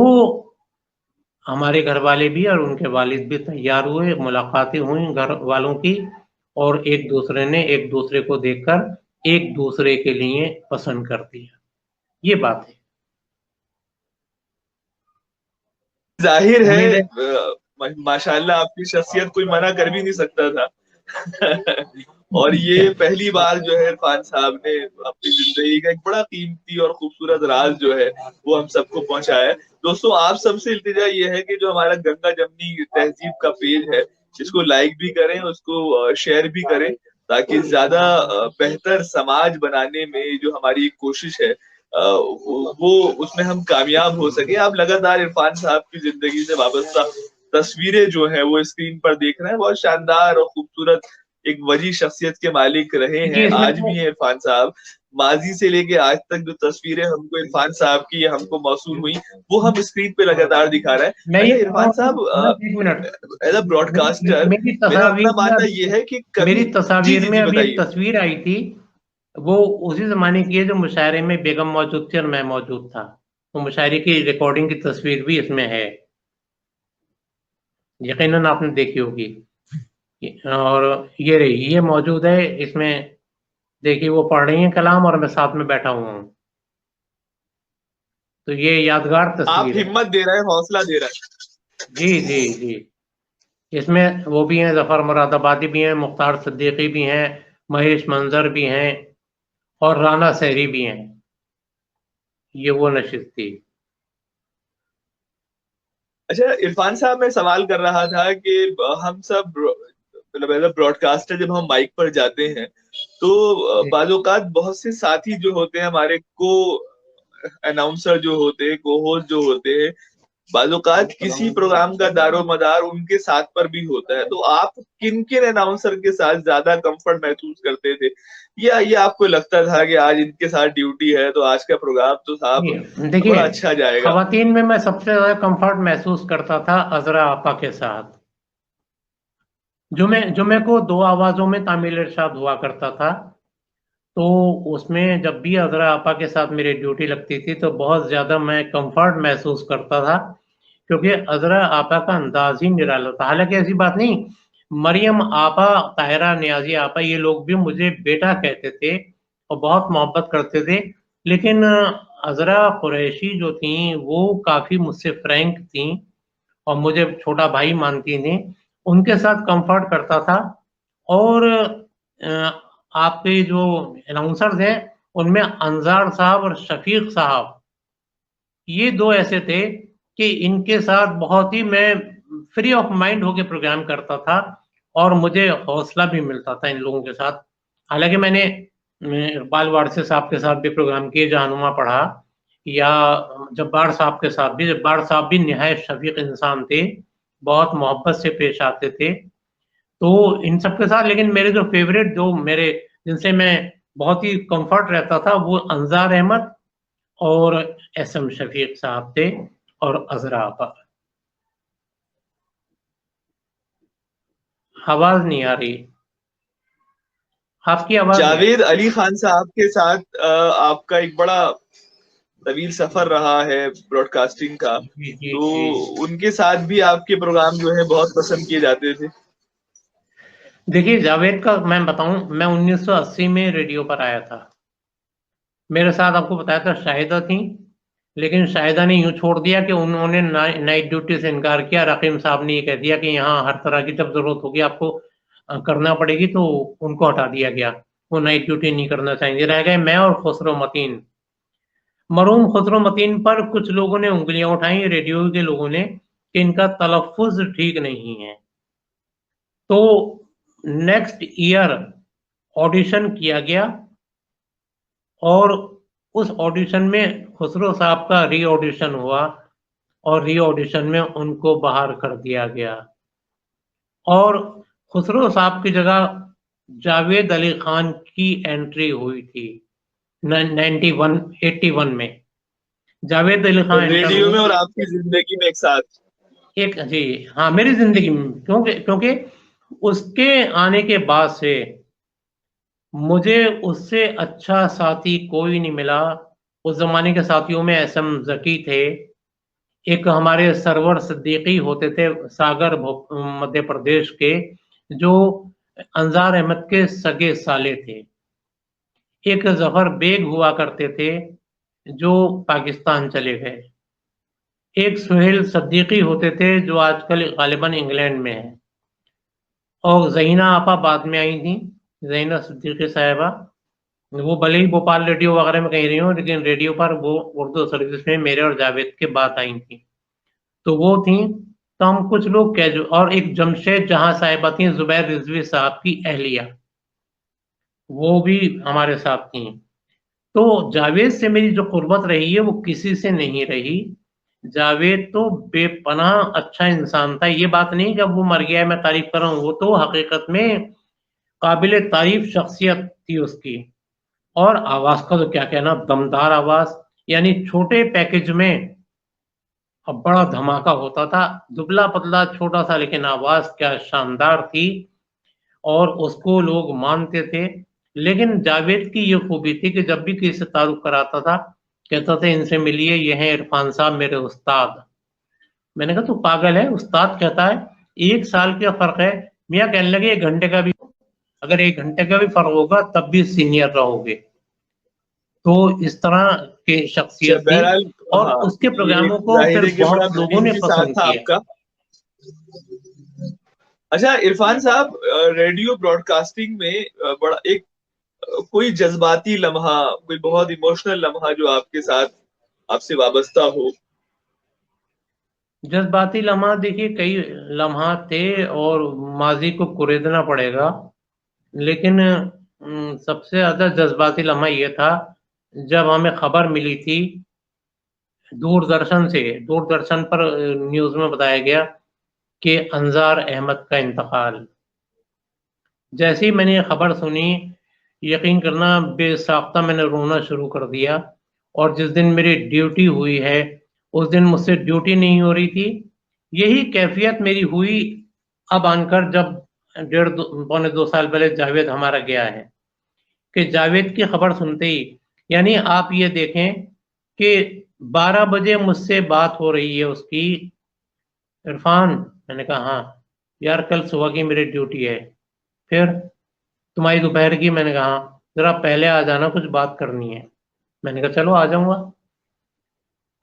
ہمارے گھر والے بھی اور ان کے والد بھی تیار ہوئے، ملاقاتیں ہوئیں گھر والوں کی، اور ایک دوسرے نے ایک دوسرے کو دیکھ کر ایک دوسرے کے لیے پسند کر دیا. یہ بات ہے. ظاہر امید ہے ماشاءاللہ آپ کی شخصیت کوئی منع کر بھی نہیں سکتا تھا. اور یہ پہلی بار جو ہے عرفان صاحب نے اپنی زندگی کا ایک بڑا قیمتی اور خوبصورت راز جو ہے وہ ہم سب کو پہنچایا ہے. دوستوں آپ سب سے التجا یہ ہے کہ جو ہمارا گنگا جمنی تہذیب کا پیج ہے اس کو لائک بھی کریں، اس کو شیئر بھی کریں، تاکہ زیادہ بہتر سماج بنانے میں جو ہماری کوشش ہے وہ اس میں ہم کامیاب ہو سکے. آپ لگاتار عرفان صاحب کی زندگی سے وابستہ تصویریں جو ہیں وہ اسکرین پر دیکھ رہے ہیں. بہت شاندار اور خوبصورت ایک وجیح شخصیت کے مالک رہے ہیں, آج بھی ہیں عرفان صاحب. ماضی سے لے کے آج تک جو تصویریں ہم کو عرفان صاحب کی ہم کو موصول ہوئی وہ ہم اسکرین پہ لگاتار دکھا رہے ہیں. میں اچھا یہ عرفان صاحب, ایک minute, as a broadcaster میری میرا اپنا تصاویر ماننا یہ ہے کہ میری کبھی تصاویر میں جی ابھی ایک بتائیے. تصویر آئی تھی, وہ اسی زمانے کی ہے جو مشاعرے میں بیگم موجود تھی اور میں موجود تھا. وہ مشاعرے کی ریکارڈنگ کی تصویر بھی اس میں ہے, یقیناً آپ نے دیکھی ہوگی. اور یہ رہی, یہ موجود ہے اس میں. دیکھیے وہ پڑھ رہی ہیں کلام اور میں ساتھ میں بیٹھا ہوا ہوں. تو یہ یادگار آپ تصویر ہے. ہمت دے رہے ہیں, حوصلہ دے رہے ہیں. جی جی جی, اس میں وہ بھی ہیں, ظفر مراد آبادی بھی ہیں, مختار صدیقی بھی ہیں, مہیش منظر بھی ہیں اور رانا سحری بھی ہیں. یہ وہ نشست تھی. اچھا عرفان صاحب, میں سوال کر رہا تھا کہ ہم سب مطلب ایز اے براڈ کاسٹر جب ہم مائک پر جاتے ہیں تو بعض اوقات بہت سے ساتھی جو ہوتے ہیں ہمارے, کو اناؤنسر جو ہوتے ہیں, کو ہوسٹ جو ہوتے ہیں, بعض اوقات کسی پروگرام کا دار و مدار ان کے ساتھ پر بھی ہوتا ہے. تو آپ کن کن اناؤنسر کے ساتھ زیادہ کمفرٹ محسوس کرتے تھے, یا یہ آپ کو لگتا تھا کہ آج ان کے ساتھ ڈیوٹی ہے تو آج کا پروگرام تو صاحب دیکھیے, بڑا اچھا جائے گا؟ خواتین میں زیادہ کمفرٹ محسوس کرتا تھا عذرا آپا کے ساتھ. جمعے کو 2 آوازوں میں تعمیل ارشاد ہوا کرتا تھا, تو اس میں جب بھی عذرا آپا کے ساتھ میری ڈیوٹی لگتی تھی تو بہت زیادہ میں کمفرٹ محسوس کرتا تھا, کیونکہ عذرا آپا کا انداز ہی نرالا تھا. حالانکہ ایسی بات نہیں, مریم آپا, طاہرہ نیازی آپا, یہ لوگ بھی مجھے بیٹا کہتے تھے اور بہت محبت کرتے تھے, لیکن عذرا قریشی جو تھیں وہ کافی مجھ سے فرینک تھیں اور مجھے چھوٹا بھائی مانتی تھیں. ان کے ساتھ کمفرٹ کرتا تھا. اور آپ کے جو اناؤنسرز ہیں ان میں انصار صاحب اور شفیق صاحب, یہ 2 ایسے تھے کہ ان کے ساتھ بہت ہی میں فری آف مائنڈ ہو کے پروگرام کرتا تھا اور مجھے حوصلہ بھی ملتا تھا ان لوگوں کے ساتھ. حالانکہ میں نے اقبال وارثی صاحب کے ساتھ بھی پروگرام کیے, جہنما پڑھا, یا جبار صاحب کے ساتھ بھی. جبار صاحب بھی نہایت شفیق انسان تھے, بہت محبت سے پیش آتے تھے. تو ان سب کے ساتھ, لیکن میرے جو فیوریٹ, جو میرے جن سے میں بہت ہی کمفرٹ رہتا تھا, وہ انصار احمد اور ایس ایم شفیق صاحب تھے اور عذرا آپا. آواز نہیں آ رہی آپ کی, آواز نہیں آ رہی. جاوید علی خان صاحب کے ساتھ آپ کا ایک بڑا طویل سفر رہا ہے براڈ کاسٹنگ کا, جی جی تو جی. ان کے ساتھ بھی آپ کے پروگرام جو ہے بہت پسند کیے جاتے تھے. دیکھیے جاوید کا میں بتاؤں, میں 1980 میں ریڈیو پر آیا تھا. میرے ساتھ آپ کو بتایا تھا شاہدہ تھیں, لیکن شاہدہ نے یوں چھوڑ دیا کہ انہوں نے نائٹ ڈیوٹی سے انکار کیا. رقیم صاحب نے یہ کہہ دیا کہ یہاں ہر طرح کی جب ضرورت ہوگی آپ کو کرنا پڑے گی, تو ان کو ہٹا دیا گیا. وہ نائٹ ڈیوٹی نہیں کرنا چاہیں گے. رہ گئے میں اور خسرو متین. مرحوم خسرو متین پر کچھ لوگوں نے انگلیاں اٹھائیں, ریڈیو کے لوگوں نے, کہ ان کا تلفظ ٹھیک نہیں ہے. تو نیکسٹ ایئر آڈیشن کیا گیا اور اس آڈیشن میں خسرو صاحب کا ری آڈیشن ہوا اور ری آڈیشن میں ان کو باہر کر دیا گیا, اور خسرو صاحب کی جگہ جاوید علی خان کی انٹری ہوئی تھی 81 میں. جاوید علی خان انٹر ریڈیو میں ہوئے اور آپ کی زندگی میں ایک ساتھ. ایک, جی ہاں, میری زندگی میں, کیونکہ اس کے آنے کے بعد سے مجھے اس سے اچھا ساتھی کوئی نہیں ملا. اس زمانے کے ساتھیوں میں ایس ایم ذکی تھے, ایک ہمارے سرور صدیقی ہوتے تھے ساگر مدھیہ پردیش کے, جو انصار احمد کے سگے سالے تھے. ایک ظفر بیگ ہوا کرتے تھے جو پاکستان چلے گئے. ایک سہیل صدیقی ہوتے تھے جو آج کل غالباً انگلینڈ میں ہیں. اور زینہ آپا بعد میں آئی تھیں, زینہ صدیقی صاحبہ, وہ بھلے ہی بھوپال ریڈیو وغیرہ میں کہیں رہی ہوں, لیکن ریڈیو پر وہ اردو سروس میں میرے اور جاوید کے بعد آئی تھیں. تو وہ تھیں. تو ہم کچھ لوگ اور ایک جمشید جہاں صاحبہ تھیں, زبیر رضوی صاحب کی اہلیہ. وہ بھی ہمارے ساتھ تھیں. تو جاوید سے میری جو قربت رہی ہے وہ کسی سے نہیں رہی. جاوید تو بے پناہ اچھا انسان تھا. یہ بات نہیں کہ اب وہ مر گیا ہے میں تعریف کر رہا ہوں, وہ تو حقیقت میں قابل تعریف شخصیت تھی اس کی. اور آواز کا تو کیا کہنا, دمدار آواز, یعنی چھوٹے پیکج میں اب بڑا دھماکہ ہوتا تھا. دبلا پتلا چھوٹا سا لیکن آواز کیا شاندار تھی اور اس کو لوگ مانتے تھے. لیکن جاوید کی یہ خوبی تھی کہ جب بھی کسی سے تعارف کراتا تھا کہتا تھا ان سے ملیے, یہ ہیں عرفان صاحب میرے استاد. میں نے کہا تو پاگل ہے, استاد کہتا ہے 1 سال کا فرق ہے. میاں کہنے لگے 1 گھنٹے کا بھی, اگر 1 گھنٹے کا بھی فرق ہوگا تب بھی سینئر رہو گے. تو اس طرح کی شخصیت تھی بہرحال اور ہاں اس کے یہ پروگراموں کو ظاہر پھر ہے کہ بڑا بہت لوگوں نے محنتی ساتھ پسند تھا کیا. آپ کا. اچھا عرفان صاحب, ریڈیو براڈ کاسٹنگ میں بڑا ایک کوئی جذباتی لمحہ, کوئی بہت ایموشنل لمحہ جو آپ کے ساتھ آپ سے وابستہ ہو؟ جذباتی لمحات دیکھیے کئی لمحات تھے اور ماضی کو کریدنا پڑے گا, لیکن سب سے زیادہ جذباتی لمحہ یہ تھا جب ہمیں خبر ملی تھی دوردرشن سے. دوردرشن پر نیوز میں بتایا گیا کہ انظار احمد کا انتقال. جیسے ہی میں نے یہ خبر سنی, یقین کرنا بے ساختہ میں نے رونا شروع کر دیا. اور جس دن میری ڈیوٹی ہوئی ہے اس دن مجھ سے ڈیوٹی نہیں ہو رہی تھی. یہی کیفیت میری ہوئی اب آن کر جب 1.5 سال پہلے جاوید ہمارا گیا ہے, کہ جاوید کی خبر سنتے ہی, یعنی آپ یہ دیکھیں کہ 12 بجے مجھ سے بات ہو رہی ہے اس کی, عرفان, میں نے کہا ہاں یار کل صبح کی میری ڈیوٹی ہے. پھر تمہاری دوپہر کی, میں نے کہا ہاں ذرا پہلے آ جانا کچھ بات کرنی ہے. میں نے کہا چلو آ جاؤں گا.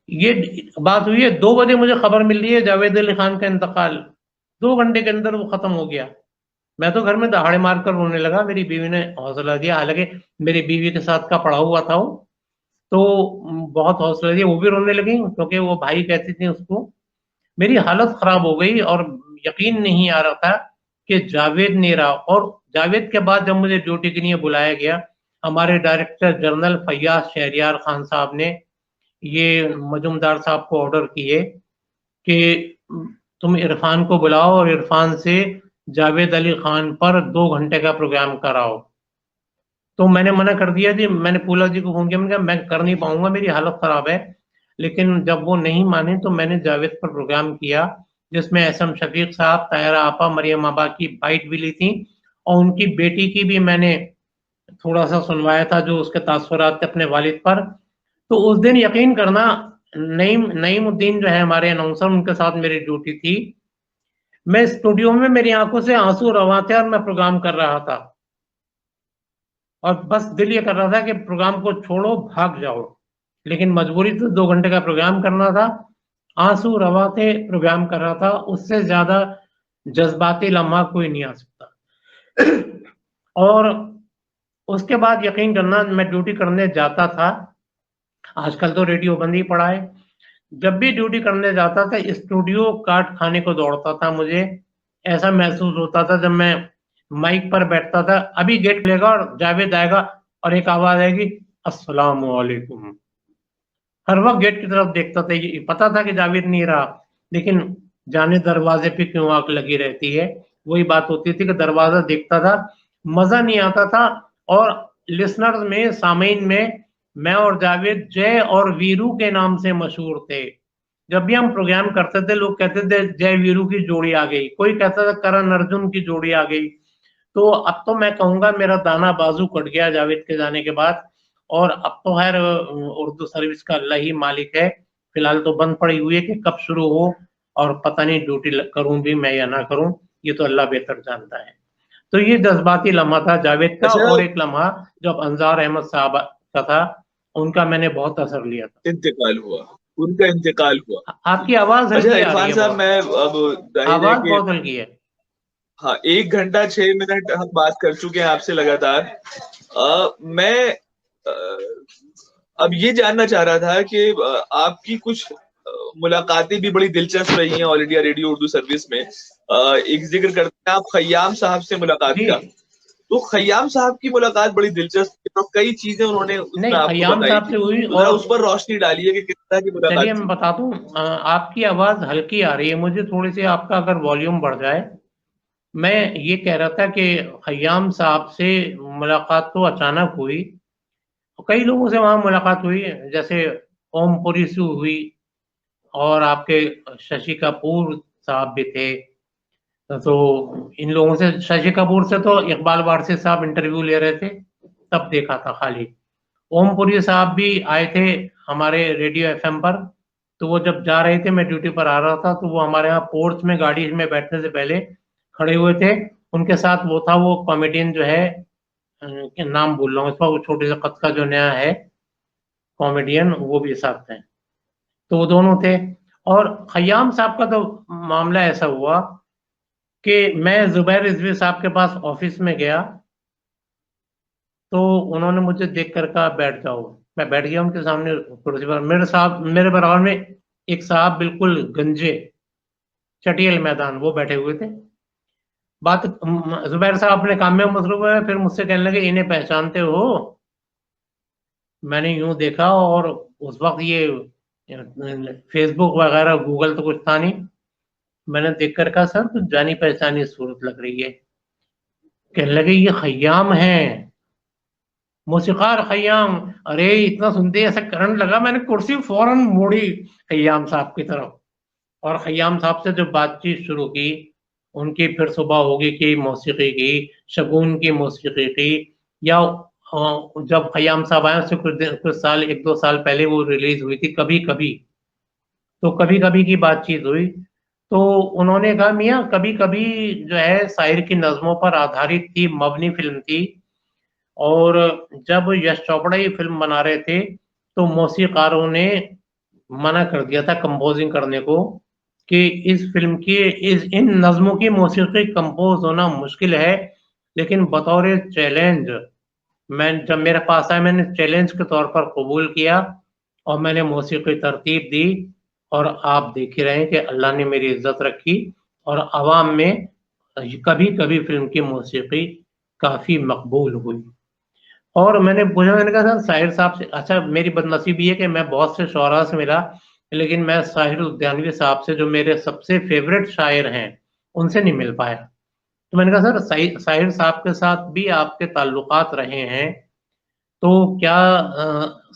یہ بات ہوئی ہے 2 بجے مجھے خبر مل رہی ہے جاوید علی خان کا انتقال. 2 گھنٹے کے اندر وہ ختم ہو گیا. میں تو گھر میں دہاڑے مار کر رونے لگا. میری بیوی نے حوصلہ دیا, حالانکہ میری بیوی کے ساتھ کا پڑا ہوا تھا وہ, تو بہت حوصلہ دیا, وہ بھی رونے لگی کیونکہ وہ بھائی کہتی تھی اس کو. میری حالت خراب ہو گئی اور یقین نہیں آ رہا تھا کہ جاوید نہیں رہا. اور جاوید کے بعد جب مجھے ڈیوٹی کے لیے بلایا گیا, ہمارے ڈائریکٹر جنرل فیاض شہریار خان صاحب نے یہ مجمدار صاحب کو آرڈر کیے کہ تم عرفان کو بلاؤ اور عرفان سے جاوید علی خان پر 2 گھنٹے کا پروگرام کراؤ. تو میں نے منع کر دیا جی. میں نے پولا جی کو فون کیا, میں نے کہا میں کر نہیں پاؤں گا, میری حالت خراب ہے. لیکن جب وہ نہیں مانے تو میں نے جاوید پر پروگرام کیا جس میں احسن شفیق صاحب, طاہرہ آپا, مریم آبا کی بائٹ بھی لی تھی اور ان کی بیٹی کی بھی میں نے تھوڑا سا سنوایا تھا جو اس کے تاثرات تھے اپنے والد پر. تو اس دن یقین کرنا نعیم الدین جو ہے ہمارے اناؤنسر, ان کے ساتھ میری ڈیوٹی تھی. میں اسٹوڈیو میں میری آنکھوں سے آنسو رواں تھے اور میں پروگرام کر رہا تھا اور بس دل یہ کر رہا تھا کہ پروگرام کو چھوڑو بھاگ جاؤ, لیکن مجبوری تو 2 گھنٹے کا پروگرام کرنا تھا. آنسو رواں تھے, پروگرام کر رہا تھا. اس سے زیادہ جذباتی لمحہ کوئی نہیں آ سکتا. اور اس کے بعد یقین کرنا میں ڈیوٹی کرنے جاتا تھا, آج کل تو ریڈیو بند ہی پڑا ہے, جب بھی ڈیوٹی کرنے جاتا تھا اسٹوڈیو کاٹ کھانے کو دوڑتا تھا. مجھے ایسا محسوس ہوتا تھا جب میں مائک پر بیٹھتا تھا, ابھی گیٹ کھلے گا اور جاوید آئے گا اور ایک آواز آئے گی السلام علیکم. ہر وقت گیٹ کی طرف دیکھتا تھا, یہ پتا تھا کہ جاوید نہیں رہا, لیکن جانے دروازے پہ کیوں آنکھ لگی رہتی ہے. وہی بات ہوتی تھی کہ دروازہ دیکھتا تھا, مزہ نہیں آتا تھا. اور لسنرز میں, سامعین میں اور جاوید جے اور ویرو کے نام سے مشہور تھے. جب بھی ہم پروگرام کرتے تھے لوگ کہتے تھے جے ویرو کی جوڑی آ گئی, کوئی کہتا تھا کرن ارجن کی جوڑی آ گئی. تو اب تو میں کہوں گا میرا دانا بازو کٹ گیا جاوید کے جانے کے بعد. اور اب تو خیر اردو سروس کا اللہ ہی مالک ہے, فی الحال تو بند پڑی ہوئی ہے کہ کب شروع ہو اور پتہ نہیں ڈیوٹی کروں بھی میں یا نہ کروں, یہ تو اللہ بہتر جانتا ہے. تو یہ جذباتی لمحہ تھا جاوید کا. اچھا اور ایک لمحہ جب انظار احمد صاحب کا تھا, ان کا میں نے بہت اثر لیا تھا. انتقال ہوا, ان کا انتقال ہوا. آپ کی آواز اچھا ہلکی آ رہی عرفان ہے, صاحب بہت میں اب ظاہر ہے آواز کہ بہت ہلکی ہے. ہاں 1 گھنٹہ 6 منٹ ہم بات کر چکے ہیں آپ سے لگاتار. میں اب یہ جاننا چاہ رہا تھا کہ آپ کی کچھ ملاقاتیں بھی بڑی دلچسپ رہی ہیں آل انڈیا ریڈیو اردو سروس میں. ایک ذکر کرتے ہیں آپ خیام صاحب سے ملاقات جی کا, تو خیام صاحب کی ملاقات بڑی دلچسپ ہے، تو کئی چیزیں انہوں نے اس میں نہیں، آپ کو خیام بتائی صاحب تھی، سے ہوئی. تو ذرا اور اس پر روشنی ڈالیے کہ کس طرح کی چلیے ملاقات میں تھی. بتا دوں، آپ کی آواز ہلکی آ رہی ہے، مجھے تھوڑی سی آپ کا اگر والیوم بڑھ جائے. میں یہ کہہ رہا تھا کہ خیام صاحب سے ملاقات تو اچانک ہوئی، کئی لوگوں سے وہاں ملاقات ہوئی، جیسے اوم پوری سے ہوئی، اور آپ کے ششی کپور صاحب بھی تھے. تو ان لوگوں سے، ششی کپور سے تو اقبال وارثی صاحب انٹرویو لے رہے تھے تب دیکھا تھا خالی. اوم پوری صاحب بھی آئے تھے ہمارے ریڈیو ایف ایم پر، تو وہ جب جا رہے تھے، میں ڈیوٹی پر آ رہا تھا، تو وہ ہمارے یہاں پورچ میں گاڑی میں بیٹھنے سے پہلے کھڑے ہوئے تھے. ان کے ساتھ وہ تھا، وہ کامیڈین جو ہے، نام بھول رہا ہوں اس کا، وہ چھوٹے سے قد کا جو نیا ہے کامیڈین، وہ بھی ساتھ تھے. تو وہ دونوں تھے. اور خیام صاحب کا تو معاملہ ایسا ہوا کہ میں زبیر رضوی صاحب کے پاس آفس میں گیا، تو انہوں نے مجھے دیکھ کر کہا بیٹھ جاؤ. میں بیٹھ گیا ان کے سامنے کرسی پر. میرے برابر میں ایک صاحب بالکل گنجے چٹیل میدان، وہ بیٹھے ہوئے تھے. بات، زبیر صاحب اپنے کام میں مصروف ہوئے، پھر مجھ سے کہنے لگے انہیں پہچانتے ہو؟ میں نے یوں دیکھا، اور اس وقت یہ فیس بک وغیرہ گوگل تو کچھ تھا نہیں. میں نے دیکھ کر کہا سر کچھ جانی پہچانی صورت لگ رہی ہے. کہنے لگے یہ خیام ہیں، موسیقار خیام. ارے اتنا سنتے ہی ایسا کرنٹ لگا، میں نے کرسی فوراً موڑی خیام صاحب کی طرف، اور خیام صاحب سے جو بات چیت شروع کی. ان کی پھر صبح ہوگی کی موسیقی کی، شگون کی موسیقی کی، یا جب خیام صاحب آئے اس سے کچھ سال، 1-2 سال پہلے وہ ریلیز ہوئی تھی کبھی کبھی، تو کبھی کبھی کی بات چیت ہوئی. تو انہوں نے کہا میاں کبھی کبھی جو ہے شاعر کی نظموں پر آدھارت تھی، مبنی فلم تھی، اور جب یش چوپڑا یہ فلم بنا رہے تھے تو موسیقاروں نے منع کر دیا تھا کمپوزنگ کرنے کو، کہ اس فلم کی ان نظموں کی موسیقی کمپوز ہونا مشکل ہے. لیکن بطور چیلنج، میں جب میرے پاس آیا، میں نے چیلنج کے طور پر قبول کیا، اور میں نے موسیقی ترتیب دی. اور آپ دیکھ ہی رہے ہیں کہ اللہ نے میری عزت رکھی، اور عوام میں کبھی کبھی فلم کی موسیقی کافی مقبول ہوئی. اور میں نے پوچھا، میں نے کہا سر شاعر صاحب سے، اچھا میری بدنصیبی ہے کہ میں بہت سے شعراء سے ملا، لیکن میں ساحر الدیانوی صاحب سے، جو میرے سب سے فیوریٹ شاعر ہیں، ان سے نہیں مل پایا. تو میں نے کہا سر ساحر صاحب کے ساتھ بھی آپ کے تعلقات رہے ہیں، تو کیا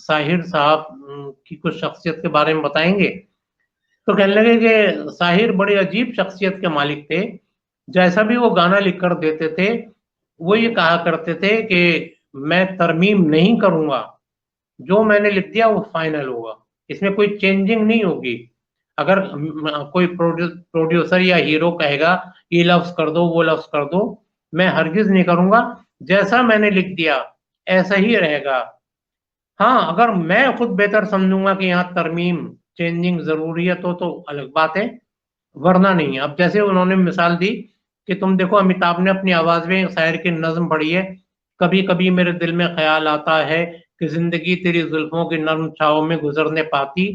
ساحر صاحب کی کچھ شخصیت کے بارے میں بتائیں گے؟ تو کہنے لگے کہ ساحر بڑی عجیب شخصیت کے مالک تھے. جیسا بھی وہ گانا لکھ کر دیتے تھے، وہ یہ کہا کرتے تھے کہ میں ترمیم نہیں کروں گا، جو میں نے لکھ دیا وہ فائنل ہوگا، اس میں کوئی چینجنگ نہیں ہوگی. اگر کوئی پروڈیوسر یا ہیرو کہے گا یہ لفظ کر دو، وہ لفظ کر دو، میں ہرگز نہیں کروں گا، جیسا میں نے لکھ دیا ایسا ہی رہے گا. ہاں اگر میں خود بہتر سمجھوں گا کہ یہاں ترمیم، چینجنگ ضروریت ہو تو الگ بات ہے، ورنہ نہیں. اب جیسے انہوں نے مثال دی کہ تم دیکھو امیتابھ نے اپنی آواز میں شاعر کی نظم پڑھی ہے، کبھی کبھی میرے دل میں خیال آتا ہے کہ زندگی تیری زلفوں کی نرم چھاؤں میں گزرنے پاتی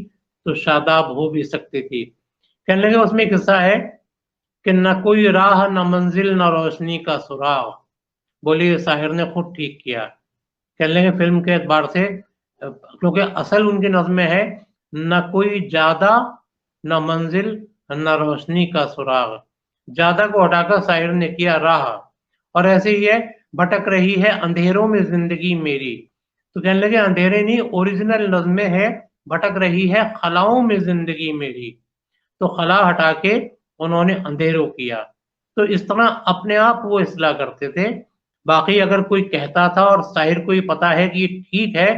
تو شاداب ہو بھی سکتی تھی. کہنے لگے اس میں قصہ ہے کہ نہ کوئی راہ، نہ منزل، نہ روشنی کا سراغ. بولی شاعر نے خود ٹھیک کیا. کہنے لگے فلم کے اعتبار سے، کیونکہ اصل ان کی نظمیں ہے نہ کوئی جادہ، نہ منزل، نہ روشنی کا سراغ. جادہ کو ہٹا کر شاعر نے کیا راہ. اور ایسے ہی ہے، بھٹک رہی ہے اندھیروں میں زندگی میری. تو کہنے لگے اندھیرے نہیں، اوریجنل نظمیں ہے، بھٹک رہی ہے خلاؤں میں زندگی میری. تو خلا ہٹا کے انہوں نے اندھیروں کیا. تو اس طرح اپنے آپ وہ اصلاح کرتے تھے. باقی اگر کوئی کہتا تھا اور شاعر کو یہ پتا ہے کہ یہ ٹھیک ہے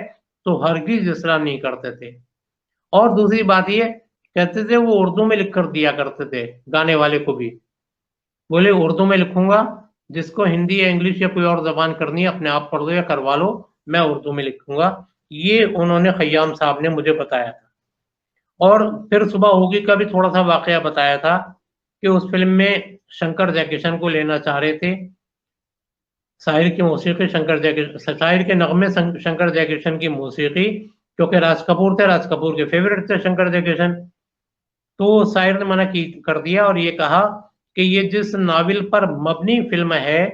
تو ہرگز اصلاح نہیں کرتے تھے. اور دوسری بات یہ کہتے تھے وہ اردو میں لکھ کر دیا کرتے تھے گانے والے کو بھی. بولے اردو میں لکھوں گا، جس کو ہندی یا انگلش یا کوئی اور زبان کرنی ہے اپنے آپ پڑھ دو یا کروا لو، میں اردو میں لکھوں گا. یہ انہوں نے خیام صاحب نے مجھے بتایا تھا. اور پھر صبح ہوگی کا بھی تھوڑا سا واقعہ بتایا تھا کہ اس فلم میں شنکر جے کشن کو لینا چاہ رہے تھے. شاعر کی موسیقی شاعر کے نغمے شنکر جے کشن کی موسیقی، کیونکہ راج کپور تھے، راج کپور کے فیوریٹ تھے شنکر جے کشن. تو شاعر نے منع کر دیا اور یہ کہا کہ یہ جس ناول پر مبنی فلم ہے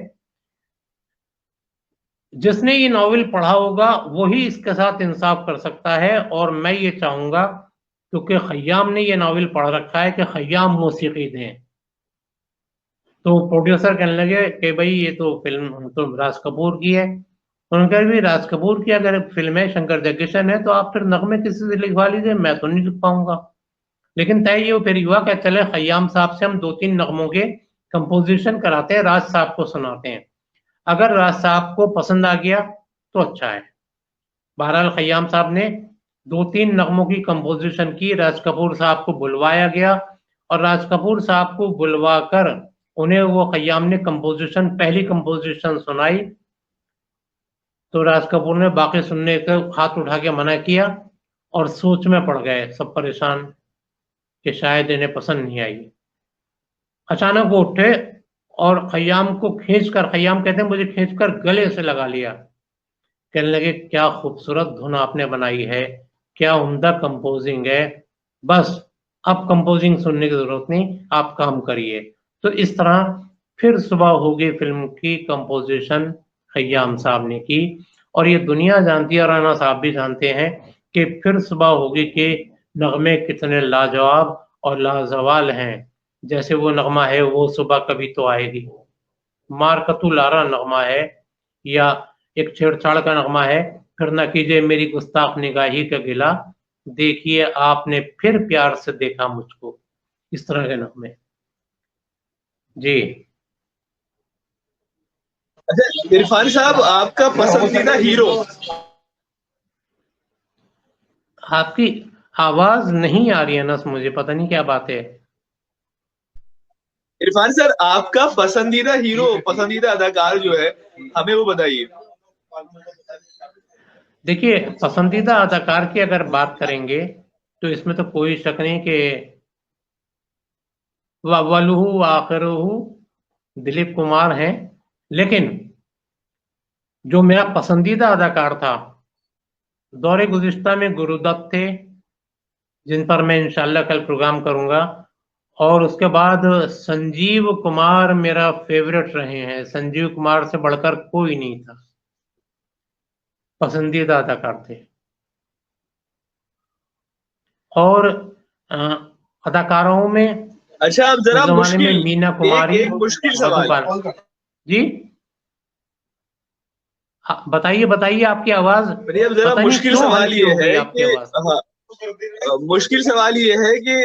جس نے یہ ناول پڑھا ہوگا وہی اس کے ساتھ انصاف کر سکتا ہے، اور میں یہ چاہوں گا کیونکہ خیام نے یہ ناول پڑھ رکھا ہے کہ خیام موسیقی دیں. تو پروڈیوسر کہنے لگے کہ بھائی یہ تو فلم تو راج کپور کی ہے. انہوں نے کہا بھی راج کپور کی اگر فلم ہے، شنکر جے کشن ہے، تو آپ پھر نغمے کسی سے لکھوا لیجیے، میں تو نہیں لکھ پاؤں گا. لیکن طے یہ پھر ہوا کہ چلے خیام صاحب سے ہم 2-3 نغموں کے کمپوزیشن کراتے ہیں، راج صاحب کو سناتے ہیں. اگر راج صاحب کو پسند آ گیا تو اچھا ہے. بہرحال خیام صاحب نے 2-3 نغموں کی کمپوزیشن کی، راج کپور صاحب کو بلوایا گیا، اور راج کپور صاحب کو بلوا کر انہیں وہ خیام نے پہلی کمپوزیشن سنائی. تو راج کپور نے باقی سننے کا ہاتھ اٹھا کے منع کیا، اور سوچ میں پڑ گئے سب پریشان کہ شاید انہیں پسند نہیں آئی. اچانک وہ اٹھے اور خیام کو خیام کہتے ہیں مجھے کھینچ کر گلے سے لگا لیا. کہنے لگے کیا خوبصورت دھن آپ نے بنائی ہے، کیا عمدہ کمپوزنگ ہے، بس اب کمپوزنگ سننے کی ضرورت نہیں، آپ کام کریے. تو اس طرح پھر صبح ہوگی فلم کی کمپوزیشن خیام صاحب نے کی، اور یہ دنیا جانتی ہے اور رانا صاحب بھی جانتے ہیں کہ پھر صبح ہوگی کے نغمے کتنے لاجواب اور لازوال ہیں. جیسے وہ نغمہ ہے وہ صبح کبھی تو آئے گی، مارکتو لارا نغمہ ہے، یا ایک چھیڑ چھاڑ کا نغمہ ہے، پھر نہ کیجیے میری گستاخ نگاہی کا گلا، دیکھیے آپ نے پھر پیار سے دیکھا مجھ کو. اس طرح کے نغمے. جی اچھا عرفان صاحب، آپ کا پسندیدہ ہیرو؟ آپ کی آواز نہیں آ رہی ہے نس، مجھے پتہ نہیں کیا بات ہے. عرفان سر، آپ کا پسندیدہ ہیرو، پسندیدہ اداکار جو ہے ہمیں وہ بتائیے. دیکھیے پسندیدہ اداکار کی اگر بات کریں گے تو اس میں تو کوئی شک نہیں کہ اولہ آخرہ دلیپ کمار ہیں. لیکن جو میرا پسندیدہ اداکار تھا دور گزشتہ میں گرو دت تھے، جن پر میں انشاءاللہ کل پروگرام کروں گا. اور اس کے بعد سنجیو کمار میرا فیورٹ رہے ہیں، سنجیو کمار سے بڑھ کر کوئی نہیں تھا، پسندیدہ اداکار تھے. اور اداکاروں میں اچھا اب ذرا اس زمانے میں مشکل، مینا ایک کماری، ایک مشکل مدھو سوال. جی بتائیے بتائیے، آپ کی آواز اب ذرا پتہ نہیں مشکل کیوں سوال ہلکی یہ ہو گئی ہے آپ کی کہ آواز. مشکل سوال یہ ہے کہ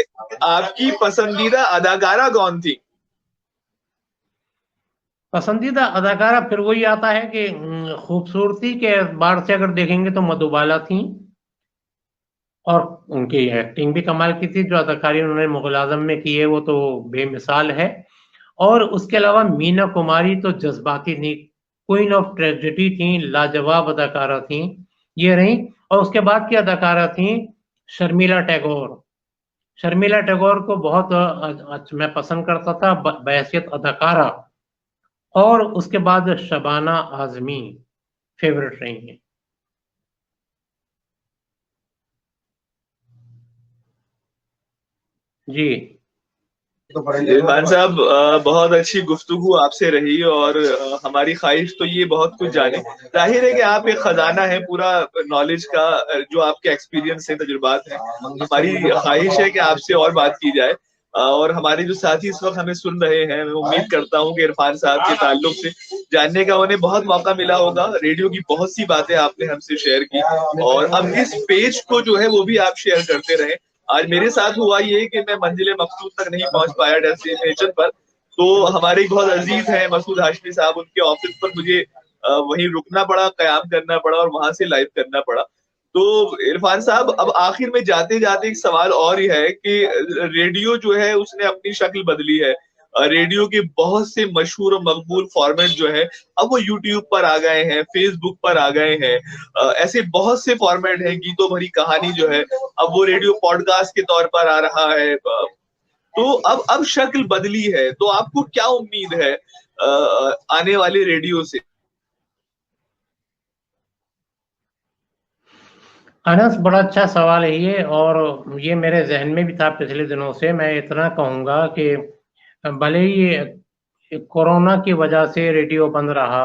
آپ کی پسندیدہ اداکارہ کون تھی؟ پسندیدہ اداکارہ پھر وہی آتا ہے کہ خوبصورتی کے اعتبار سے اگر دیکھیں گے تو مدھو بالا تھیں، اور ان کی ایکٹنگ بھی کمال کی تھی. جو اداکاری انہوں نے مغل اعظم میں کی ہے وہ تو بے مثال ہے. اور اس کے علاوہ مینا کماری تو جذباتی تھی، کوئین آف ٹریجڈی تھیں، لاجواب اداکارہ تھیں یہ رہیں. اور اس کے بعد کی اداکارہ تھیں شرمیلا ٹیگور. شرمیلا ٹیگور کو بہت میں پسند کرتا تھا بحیثیت اداکارہ. اور اس کے بعد شبانہ اعظمی فیورٹ رہی ہیں. جی عرفان صاحب، بہت اچھی گفتگو آپ سے رہی، اور ہماری خواہش تو یہ بہت کچھ جانے. ظاہر ہے کہ آپ ایک خزانہ ہے پورا نالج کا، جو آپ کے ایکسپیرینس ہیں، تجربات ہیں. ہماری خواہش ہے کہ آپ سے اور بات کی جائے، اور ہمارے جو ساتھی اس وقت ہمیں سن رہے ہیں، میں امید کرتا ہوں کہ عرفان صاحب کے تعلق سے جاننے کا انہیں بہت موقع ملا ہوگا. ریڈیو کی بہت سی باتیں آپ نے ہم سے شیئر کی، اور اب اس پیج کو جو ہے وہ بھی آپ شیئر کرتے رہیں. آج میرے ساتھ ہوا یہ کہ میں منزل مقصود تک نہیں پہنچ پایا ڈیسٹینیشن پر، تو ہمارے بہت عزیز ہیں مسعود ہاشمی صاحب، ان کے آفس پر مجھے وہیں رکنا پڑا، قیام کرنا پڑا، اور وہاں سے لائیو کرنا پڑا. تو عرفان صاحب، اب آخر میں جاتے جاتے ایک سوال اور ہی ہے کہ ریڈیو جو ہے اس نے اپنی شکل بدلی ہے. ریڈیو کے بہت سے مشہور و مقبول فارمیٹ جو ہے اب وہ یوٹیوب پر آ گئے ہیں، فیس بک پر آ گئے ہیں. ایسے بہت سے فارمیٹ ہیں. گیتوں بھری کہانی جو ہے اب وہ ریڈیو پوڈ کاسٹ کے طور پر آ رہا ہے. تو اب شکل بدلی ہے، تو آپ کو کیا امید ہے آنے والے ریڈیو سے؟ انس بڑا اچھا سوال ہے یہ، اور یہ میرے ذہن میں بھی تھا پچھلے دنوں سے. میں اتنا کہوں گا کہ بھلے ہی کورونا کی وجہ سے ریڈیو بند رہا،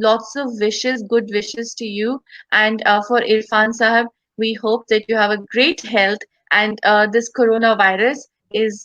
Lots of wishes, good wishes to you, and for Irfan Sahab, we hope that you have a great health, and this coronavirus is,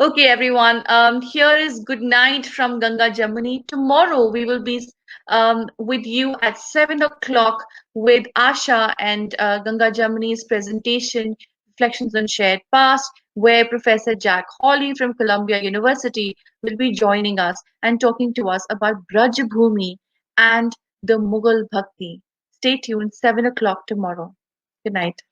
Okay, everyone. Here is good night from Ganga Jamuni. Tomorrow we will be with you at 7 o'clock with Asha and Ganga Jamuni's presentation, Reflections on Shared Past, where Professor Jack Hawley from Columbia University will be joining us and talking to us about Braj Bhumi and the Mughal Bhakti. Stay tuned, 7 o'clock tomorrow. Good night.